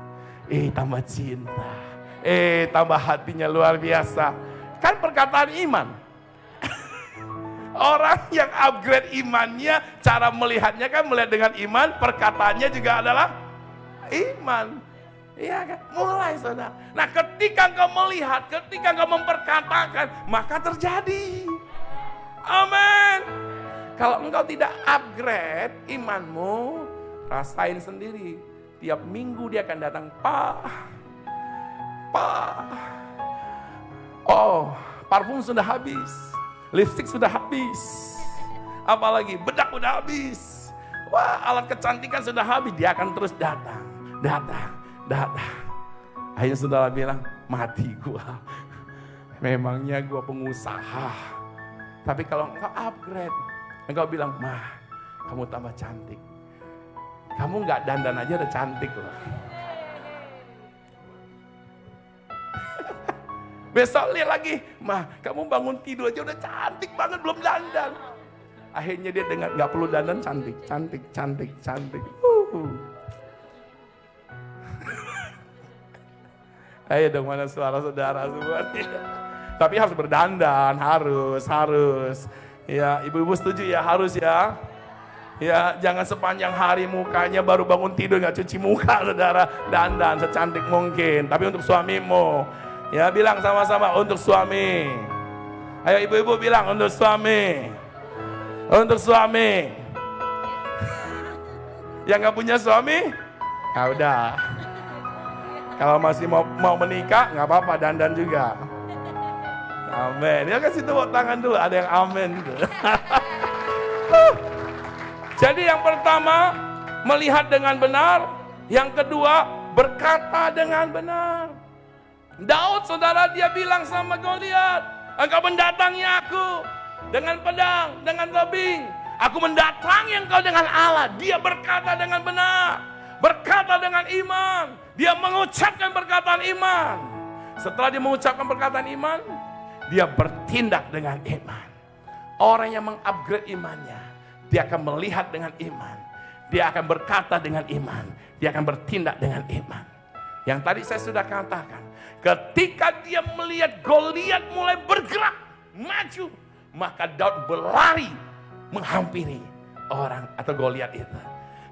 Speaker 4: Tambah cinta. Tambah hatinya luar biasa. Kan perkataan iman. Orang yang upgrade imannya, cara melihatnya kan melihat dengan iman, perkataannya juga adalah iman. Iya kan? Mulai saudara. Nah ketika engkau melihat, ketika engkau memperkatakan, maka terjadi. Amin. Kalau engkau tidak upgrade imanmu, rasain sendiri. Tiap minggu dia akan datang, Pak. Oh, parfum sudah habis. Lipstick sudah habis. Apalagi bedak udah habis. Wah, alat kecantikan sudah habis. Dia akan terus datang. Akhirnya saudara bilang, mati gua. Memangnya gua pengusaha. Tapi kalau engkau upgrade, engkau bilang, Mah, kamu tambah cantik. Kamu nggak dandan aja udah cantik loh. Besok lihat lagi, Mah, kamu bangun tidur aja udah cantik banget belum dandan. Akhirnya dia dengar nggak perlu dandan, cantik. Ayo dong, mana suara saudara semua nih. Tapi harus berdandan, harus. Ya, ibu-ibu setuju ya, harus ya. Ya, jangan sepanjang hari mukanya baru bangun tidur nggak cuci muka, saudara. Dandan secantik mungkin. Tapi untuk suamimu, ya bilang sama-sama untuk suami. Ayo ibu-ibu bilang untuk suami. Untuk suami. Yang nggak punya suami, ya udah. Kalau masih mau menikah, nggak apa-apa, dandan juga. Amin. Ya kasih tepuk tangan dulu, ada yang amin gitu. Jadi yang pertama, melihat dengan benar. Yang kedua, berkata dengan benar. Daud, saudara, dia bilang sama Goliat, engkau mendatangi aku dengan pedang, dengan tebing. Aku mendatangi engkau dengan Allah. Dia berkata dengan benar. Berkata dengan iman. Dia mengucapkan perkataan iman. Setelah dia mengucapkan perkataan iman, dia bertindak dengan iman. Orang yang mengupgrade imannya, dia akan melihat dengan iman. Dia akan berkata dengan iman. Dia akan bertindak dengan iman. Yang tadi saya sudah katakan, ketika dia melihat Goliat mulai bergerak, maju, maka Daud berlari menghampiri orang atau Goliat itu.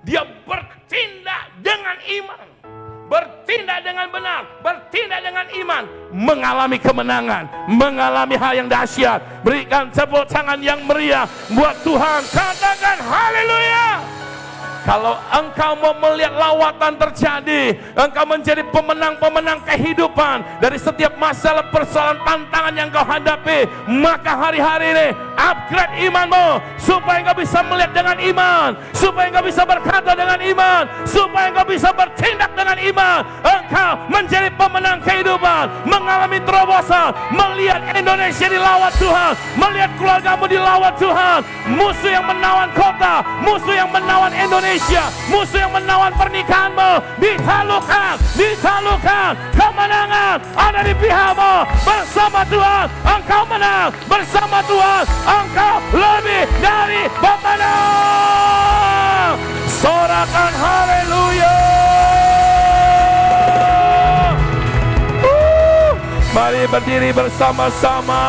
Speaker 4: Dia bertindak dengan iman. Bertindak dengan benar, bertindak dengan iman, mengalami kemenangan, mengalami hal yang dahsyat. Berikan tepuk tangan yang meriah buat Tuhan. Katakan haleluya. Kalau engkau mau melihat lawatan terjadi, engkau menjadi pemenang-pemenang kehidupan dari setiap masalah, persoalan, tantangan yang kau hadapi, maka hari-hari ini upgrade imanmu supaya engkau bisa melihat dengan iman, supaya engkau bisa berkata dengan iman, supaya engkau bisa bertindak dengan iman. Engkau menjadi pemenang kehidupan, mengalami terobosan, melihat Indonesia dilawat Tuhan, melihat keluargamu dilawat Tuhan. Musuh yang menawan kota, musuh yang menawan Indonesia, musuh yang menawan pernikahanmu ditaklukkan. Kemenangan ada di pihakmu. Bersama Tuhan engkau menang, bersama Tuhan engkau lebih dari pemenang. Sorakan haleluya. Mari berdiri bersama-sama,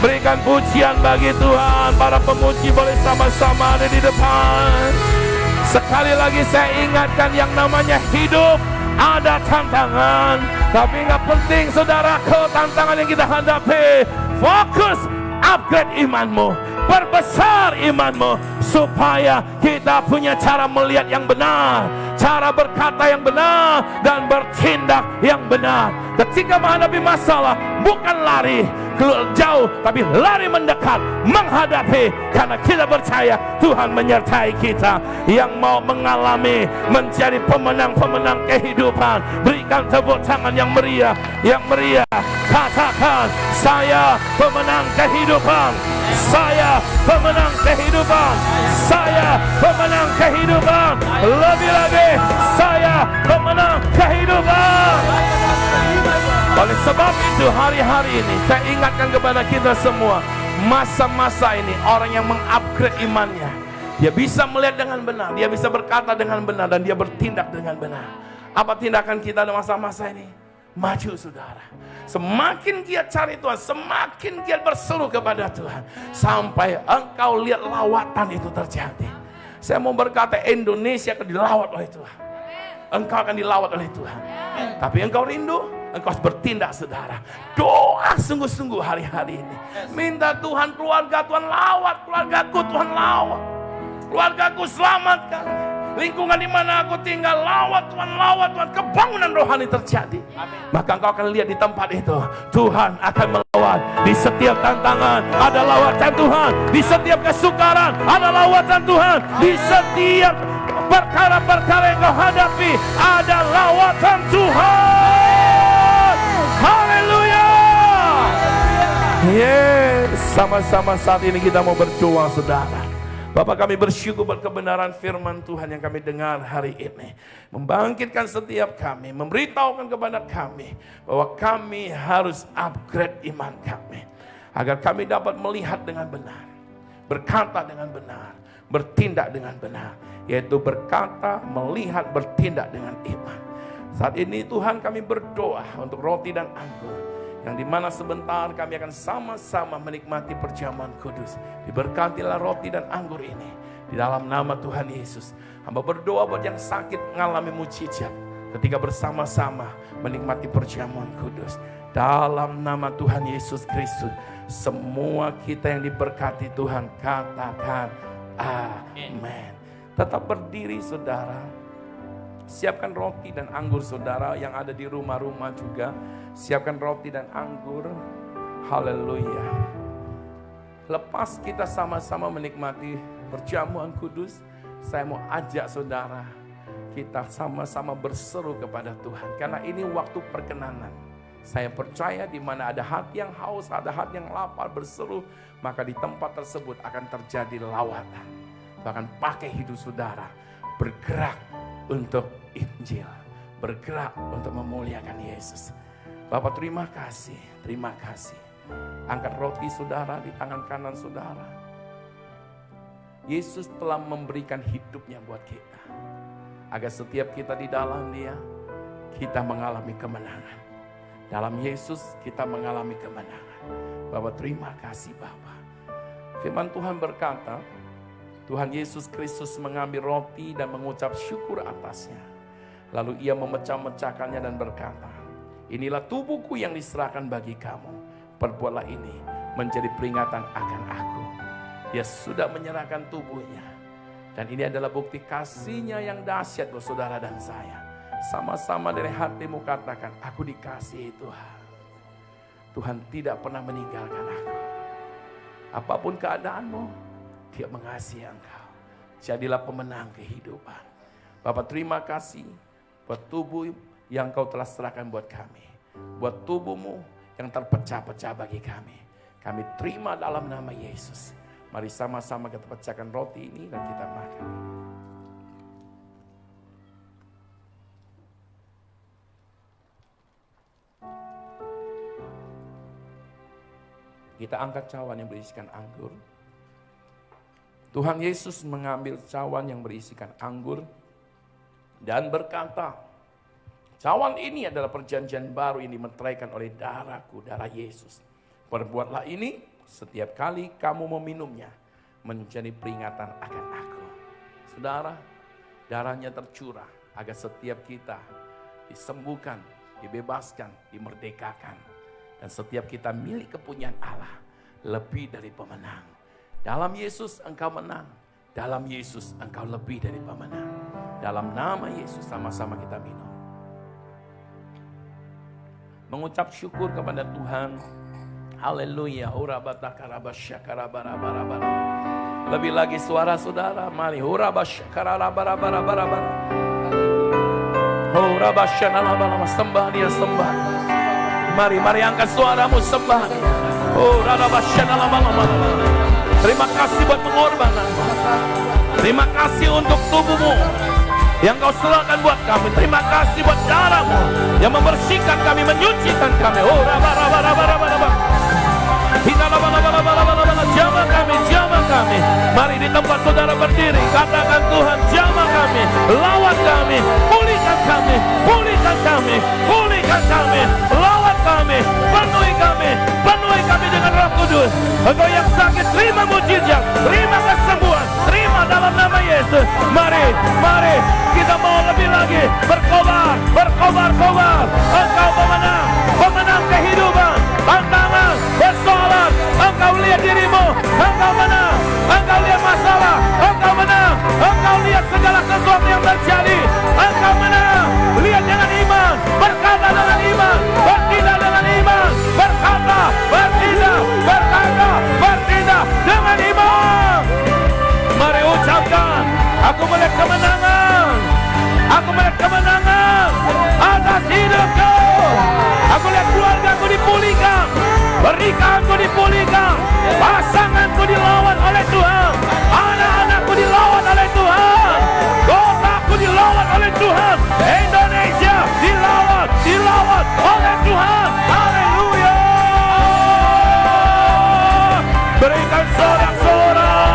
Speaker 4: berikan pujian bagi Tuhan. Para pemuji boleh sama-sama ada di depan. Sekali lagi saya ingatkan, yang namanya hidup ada tantangan, tapi nggak penting saudaraku tantangan yang kita hadapi. Fokus upgrade imanmu, perbesar imanmu, supaya kita punya cara melihat yang benar, cara berkata yang benar, dan bertindak yang benar. Ketika menghadapi masalah, bukan lari jauh, tapi lari mendekat, menghadapi, karena kita percaya Tuhan menyertai kita. Yang mau mengalami menjadi pemenang-pemenang kehidupan, berikan tepuk tangan yang meriah, katakan, saya pemenang kehidupan, saya pemenang kehidupan, saya pemenang kehidupan, lebih lagi saya pemenang kehidupan. Oleh sebab itu hari-hari ini saya ingatkan kepada kita semua, masa-masa ini orang yang mengupgrade imannya, dia bisa melihat dengan benar, dia bisa berkata dengan benar, dan dia bertindak dengan benar. Apa tindakan kita dalam masa-masa ini? Maju saudara. Semakin giat cari Tuhan, semakin giat berseru kepada Tuhan, sampai engkau lihat lawatan itu terjadi. Saya mau berkata, Indonesia akan dilawat oleh Tuhan. Engkau akan dilawat oleh Tuhan. Tapi engkau rindu, engkau harus bertindak saudara. Doa sungguh-sungguh hari-hari ini. Minta Tuhan, keluarga Tuhan lawat, keluargaku Tuhan lawat, keluargaku selamatkan. Lingkungan di mana aku tinggal, lawat Tuhan, kebangunan rohani terjadi. Maka engkau akan lihat di tempat itu, Tuhan akan melawat. Di setiap tantangan ada lawatan Tuhan, di setiap kesukaran ada lawatan Tuhan, di setiap perkara-perkara yang kau hadapi ada lawatan Tuhan. Haleluya. Yes, sama-sama saat ini kita mau berdoa saudara. Bapak, kami bersyukur buat kebenaran firman Tuhan yang kami dengar hari ini. Membangkitkan setiap kami, memberitahukan kepada kami bahwa kami harus upgrade iman kami, agar kami dapat melihat dengan benar, berkata dengan benar, bertindak dengan benar. Yaitu berkata, melihat, bertindak dengan iman. Saat ini Tuhan kami berdoa untuk roti dan anggur, yang dimana sebentar kami akan sama-sama menikmati perjamuan kudus. Diberkatilah roti dan anggur ini di dalam nama Tuhan Yesus. Hamba berdoa buat yang sakit mengalami mujizat ketika bersama-sama menikmati perjamuan kudus. Dalam nama Tuhan Yesus Kristus, semua kita yang diberkati Tuhan katakan amin. Tetap berdiri saudara. Siapkan roti dan anggur saudara yang ada di rumah-rumah juga. Siapkan roti dan anggur. Haleluya. Lepas kita sama-sama menikmati perjamuan kudus, saya mau ajak saudara, kita sama-sama berseru kepada Tuhan. Karena ini waktu perkenanan. Saya percaya di mana ada hati yang haus, ada hati yang lapar berseru, maka di tempat tersebut akan terjadi lawatan. Bahkan pakai hidup saudara, bergerak untuk Injil, bergerak untuk memuliakan Yesus. Bapak terima kasih, terima kasih. Angkat roti saudara di tangan kanan saudara. Yesus telah memberikan hidupnya buat kita, agar setiap kita di dalam Dia, kita mengalami kemenangan. Dalam Yesus kita mengalami kemenangan. Bapak terima kasih Bapak. Firman Tuhan berkata, Tuhan Yesus Kristus mengambil roti dan mengucap syukur atasnya. Lalu ia memecah-mecahkannya dan berkata, inilah tubuhku yang diserahkan bagi kamu. Perbuatlah ini menjadi peringatan akan aku. Dia sudah menyerahkan tubuhnya. Dan ini adalah bukti kasihnya yang dahsyat buat saudara dan saya. Sama-sama dari hatimu katakan, aku dikasihi Tuhan. Tuhan tidak pernah meninggalkan aku. Apapun keadaanmu, Dia mengasihi engkau. Jadilah pemenang kehidupan. Bapak terima kasih buat tubuh yang kau telah serahkan buat kami. Buat tubuhmu yang terpecah-pecah bagi kami. Kami terima dalam nama Yesus. Mari sama-sama kita pecahkan roti ini dan kita makan. Kita angkat cawan yang berisikan anggur. Tuhan Yesus mengambil cawan yang berisikan anggur dan berkata, cawan ini adalah perjanjian baru yang dimeteraikan oleh darahku, darah Yesus. Perbuatlah ini setiap kali kamu meminumnya menjadi peringatan akan aku. Saudara, darahnya tercurah agar setiap kita disembuhkan, dibebaskan, dimerdekakan. Dan setiap kita milik kepunyaan Allah, lebih dari pemenang. Dalam Yesus engkau menang. Dalam Yesus engkau lebih dari pemenang. Dalam nama Yesus sama-sama kita minum. Mengucap syukur kepada Tuhan. Haleluya. Lebih lagi suara saudara. Mari. Sembah Dia, sembah. Mari angkat suaramu, sembah Dia. Terima kasih buat pengorbanan. Terima kasih untuk tubuhmu yang kau serahkan buat kami. Terima kasih buat darahmu yang membersihkan kami, menyucikan kami. Jamah kami. Mari di tempat saudara berdiri, katakan Tuhan, jamah kami, lawan kami, pulihkan kami, pulihkan kami, pulihkan kami, lawan kami, penuhi kami dengan Roh Kudus. Engkau yang sakit, terima mujizat, terima kesembuhan, terima dalam nama Yesus. Mari kita mau lebih lagi berkobar. Engkau pemenang kehidupan, tantangan, persoalan. Engkau lihat dirimu, engkau menang. Engkau lihat masalah, engkau menang. Engkau lihat segala sesuatu yang terjadi, engkau menang. Lihat dengan iman, berkata dengan iman, bertindak dengan iman, berkata, bertindak dengan iman. Mari ucapkan, aku melihat kemenangan. Aku melihat kemenangan atas hidupku. Aku lihat keluargaku dipulihkan, pernikahanku dipulihkan, pasanganku dilawan oleh Tuhan, anak-anakku dilawan oleh Tuhan, kotaku dilawan oleh Tuhan, Indonesia dilawan oleh Tuhan. Haleluya. Berikan sorak-sorak.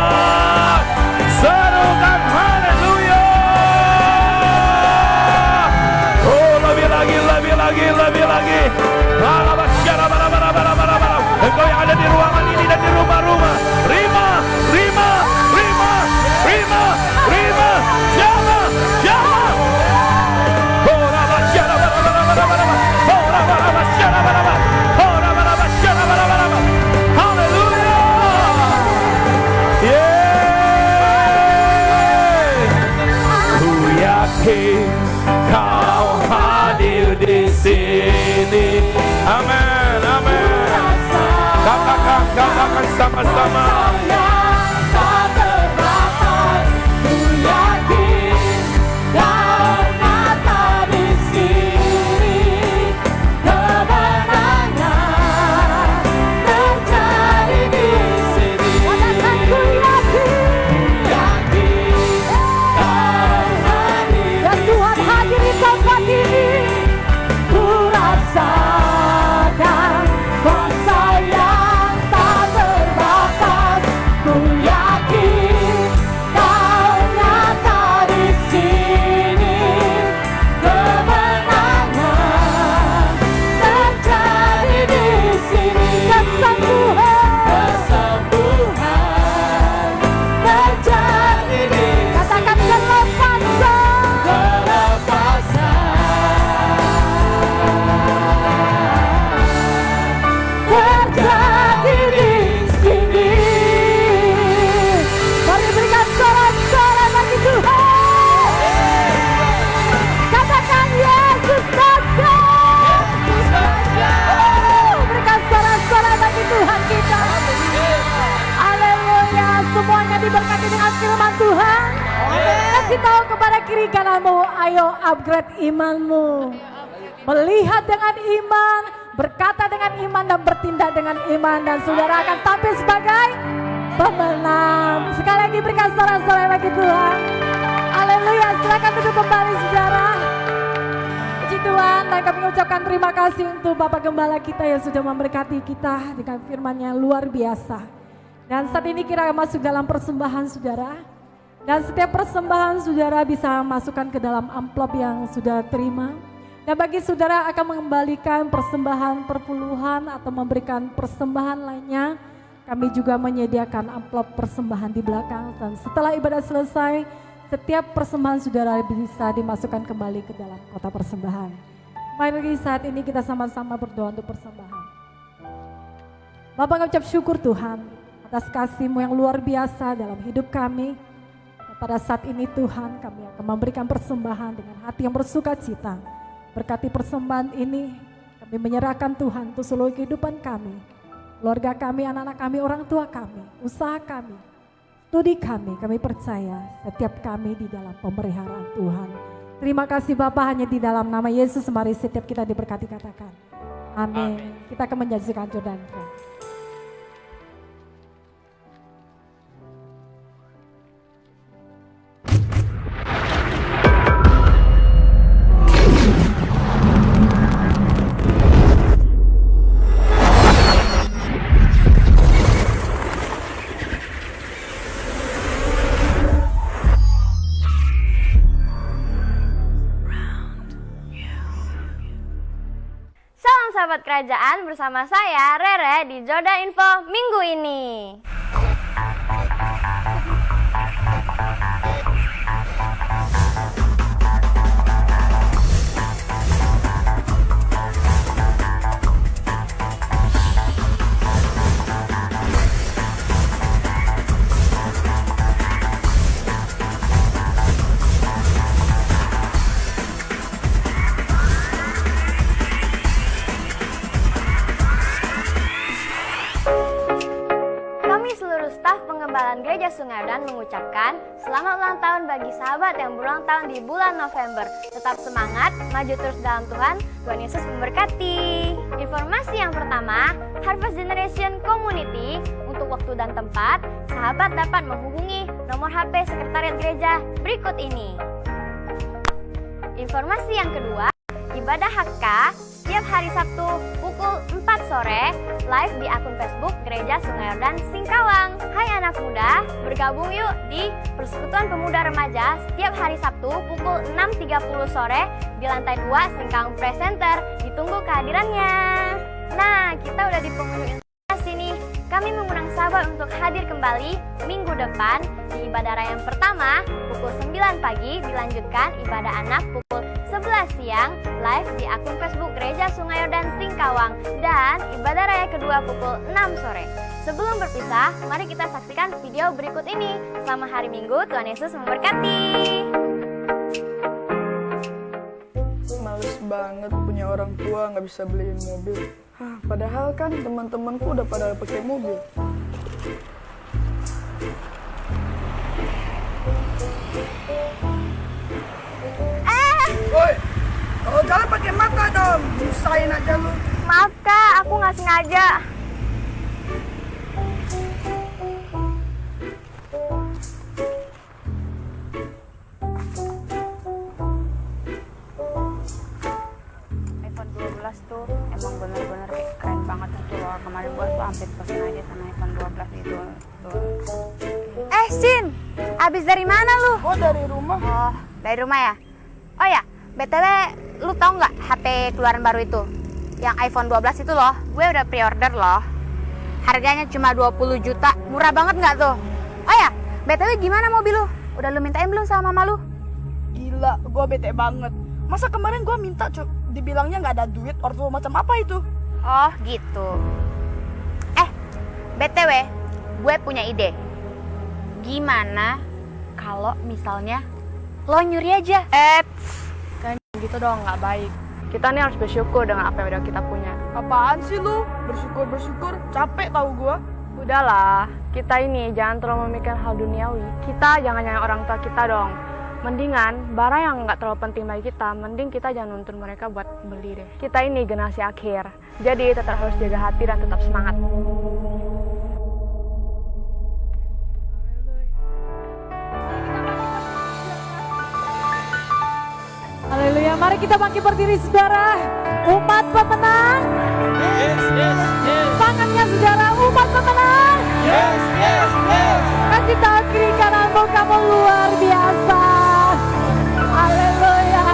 Speaker 4: katakan sama-sama.
Speaker 3: Yang tak terbatas, ku yakin Kau nyata di sini. Kemenangan terjadi di sini.
Speaker 2: Katakan ku yakin
Speaker 3: Kau hadir.
Speaker 2: ya Tuhan hadir di tempat ini.
Speaker 3: Ku rasakan kuasa yang tak terbatas. Ku yakin Kau nyata di sini. Kemenangan terjadi di sini. Kesembuhan terjadi di sini.
Speaker 2: Katakan kelepasan.
Speaker 3: Terjadi di sini.
Speaker 2: Mari berikan sorak-sorai bagi Tuhan. Katakan Yesus dasar. Berikan sorak-sorai bagi Tuhan kita. Haleluya. Semuanya diberkati dengan firman Tuhan. Kasih tahu kepada kiri kananmu, ayo upgrade imanmu. Melihat dengan iman, berkata dengan iman dan bertindak dengan iman, dan saudara akan tampil sebagai pemenang. Sekali lagi berikan sorak-sorai bagi Tuhan. Haleluya. Silakan duduk kembali saudara. Puji Tuhan, dan kami ucapkan terima kasih untuk Bapak Gembala kita yang sudah memberkati kita dengan firman-Nya luar biasa. Dan saat ini kita masuk dalam persembahan saudara. Dan setiap persembahan saudara bisa masukkan ke dalam amplop yang sudah terima. Dan bagi saudara akan mengembalikan persembahan perpuluhan atau memberikan persembahan lainnya, kami juga menyediakan amplop persembahan di belakang. Dan setelah ibadah selesai, setiap persembahan saudara bisa dimasukkan kembali ke dalam kotak persembahan. Mari saat ini kita sama-sama berdoa untuk persembahan. Bapak mengucap syukur Tuhan atas kasih-Mu yang luar biasa dalam hidup kami. Pada saat ini Tuhan, kami akan memberikan persembahan dengan hati yang bersuka cita. Berkati persembahan ini, kami menyerahkan Tuhan untuk seluruh kehidupan kami, keluarga kami, anak-anak kami, orang tua kami, usaha kami, studi kami percaya setiap kami di dalam pemeliharaan Tuhan. Terima kasih Bapa, hanya di dalam nama Yesus mari setiap kita diberkati, katakan amin. Kita akan menyaksikan Jordan Flow.
Speaker 5: Sahabat kerajaan, bersama saya Rere di Jordan Info minggu ini. Penggembalaan Gereja Sungai Yordan mengucapkan selamat ulang tahun bagi sahabat yang berulang tahun di bulan November. Tetap semangat, maju terus dalam Tuhan. Tuhan Yesus memberkati. Informasi yang pertama, Harvest Generation Community. Untuk waktu dan tempat, sahabat dapat menghubungi nomor HP Sekretariat Gereja berikut ini. Informasi yang kedua, ibadah HK setiap hari Sabtu pukul 4 sore live di akun Facebook Gereja Sungai Yordan Singkawang. Hai anak muda, bergabung yuk di Persekutuan Pemuda Remaja setiap hari Sabtu pukul 6.30 sore di lantai 2 Singkawang Press Center. Ditunggu kehadirannya. Nah, kita udah di penghujung informasi nih. Kami mengundang sahabat untuk hadir kembali minggu depan di ibadah raya yang pertama pukul 9 pagi, dilanjutkan ibadah anak pukul 11 siang live di akun Facebook Gereja Sungai Yordan Singkawang, dan ibadah raya kedua pukul 6 sore. Sebelum berpisah, mari kita saksikan video berikut ini. Selamat hari Minggu, Tuhan Yesus memberkati.
Speaker 6: Males banget punya orang tua nggak bisa beliin mobil. Padahal kan teman-temanku udah pada pakai mobil. Woi, kalau jalan pakai mata dong, nyusahin aja lu.
Speaker 5: Maaf kak, aku nggak sengaja. iPhone 12 tuh emang bener-bener kayak keren banget gitu loh. Kemarin gua tuh hampir pesen aja sama iPhone 12 itu. Sin, abis dari mana lu?
Speaker 6: Oh, dari rumah.
Speaker 5: Oh, dari rumah ya? Oh ya, BTW lu tau nggak HP keluaran baru itu? Yang iPhone 12 itu loh, gue udah pre-order loh. Harganya cuma 20 juta, murah banget nggak tuh? Oh ya, BTW gimana mobil lu? Udah lu mintain belum sama mama lu?
Speaker 6: Gila, gue bete banget. Masa kemarin gue minta dibilangnya nggak ada duit, ortu macam apa itu?
Speaker 5: Oh gitu. BTW, gue punya ide. Gimana kalau misalnya lo nyuri aja?
Speaker 2: Kan gitu dong, nggak baik. Kita nih harus bersyukur dengan apa yang udah kita punya.
Speaker 6: Apaan sih lu? Bersyukur, capek tahu gue.
Speaker 2: Udahlah, kita ini jangan terlalu memikirkan hal duniawi. Kita jangan nyalain orang tua kita dong. Mendingan barang yang nggak terlalu penting bagi kita, mending kita jangan nuntun mereka buat beli deh. Kita ini generasi akhir, jadi tetap harus jaga hati dan tetap semangat. Haleluya, mari kita bangkit berdiri saudara. Umat pemenang.
Speaker 3: Yes, yes, yes.
Speaker 2: Tangannya saudara, umat pemenang.
Speaker 3: Yes, yes, yes.
Speaker 2: Kasih tahu kiri kananmu, kamu luar biasa. Haleluya.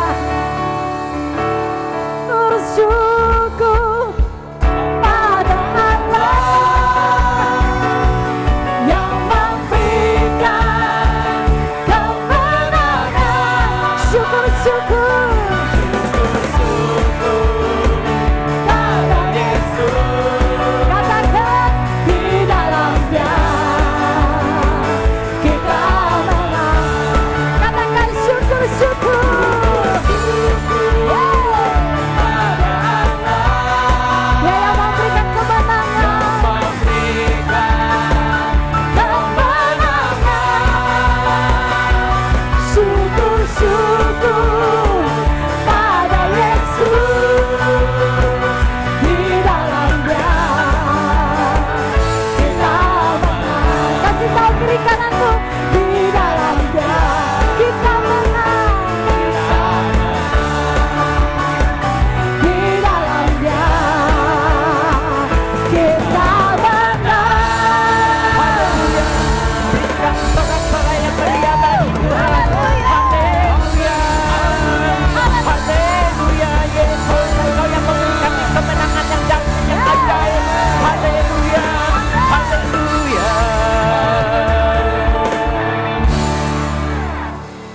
Speaker 2: Bersyukur pada Allah
Speaker 3: Yang memberikan kemenangan.
Speaker 2: syukur.
Speaker 3: Pada Yesus.
Speaker 2: Katakan
Speaker 3: Di dalamnya kita menang.
Speaker 2: katakan syukur. Dia yang memberikan kemenangan.
Speaker 3: Memberikan kemenangan.
Speaker 2: Syukur pada Yesus.
Speaker 3: Di dalamnya kita menang.
Speaker 2: Kasih tahu kiri kananmu, di dalamnya kita menang.
Speaker 3: Di dalamnya kita menang. Haleluya. Berikan sorak-sorai yang meriah bagi Tuhan. Haleluya. Haleluya. Yesus, Engkau yang memberikan kemenangan yang dahsyat, yang ajaib. Haleluya. Haleluya.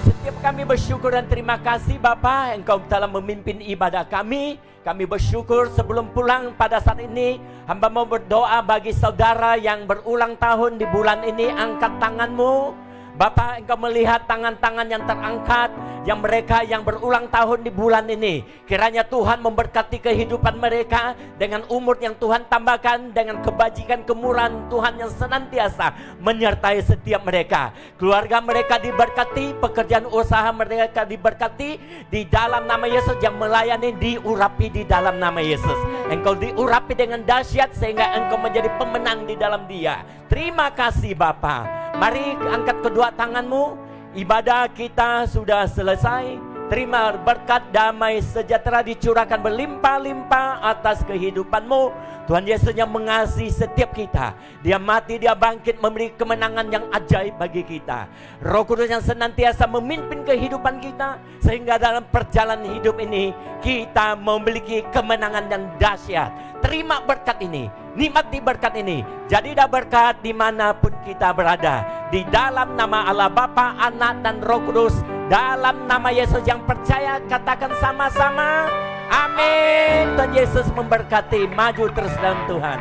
Speaker 3: Setiap kami bersyukur dan terima kasih Bapa, Engkau telah memimpin ibadah kami. Kami bersyukur sebelum pulang pada saat ini, hamba mau berdoa bagi saudara yang berulang tahun di bulan ini. Angkat tanganmu Bapak, Engkau melihat tangan-tangan yang terangkat, yang mereka yang berulang tahun di bulan ini. Kiranya Tuhan memberkati kehidupan mereka dengan umur yang Tuhan tambahkan, dengan kebajikan kemurahan Tuhan yang senantiasa menyertai setiap mereka. Keluarga mereka diberkati, pekerjaan usaha mereka diberkati di dalam nama Yesus. Yang melayani diurapi di dalam nama Yesus. Engkau diurapi dengan dahsyat sehingga engkau menjadi pemenang di dalam Dia. Terima kasih Bapa. Mari angkat kedua tanganmu. Ibadah kita sudah selesai. Terima berkat damai sejahtera dicurahkan berlimpah-limpah atas kehidupanmu. Tuhan Yesus yang mengasihi setiap kita. Dia mati, Dia bangkit, memberi kemenangan yang ajaib bagi kita. Roh Kudus yang senantiasa memimpin kehidupan kita, sehingga dalam perjalanan hidup ini kita memiliki kemenangan yang dahsyat. Terima berkat ini, nikmati berkat ini. Jadilah berkat dimanapun kita berada. Di dalam nama Allah Bapa, Anak dan Roh Kudus. Dalam nama Yesus yang percaya, katakan sama-sama. Amin. Tuhan Yesus memberkati. Maju terus dalam Tuhan.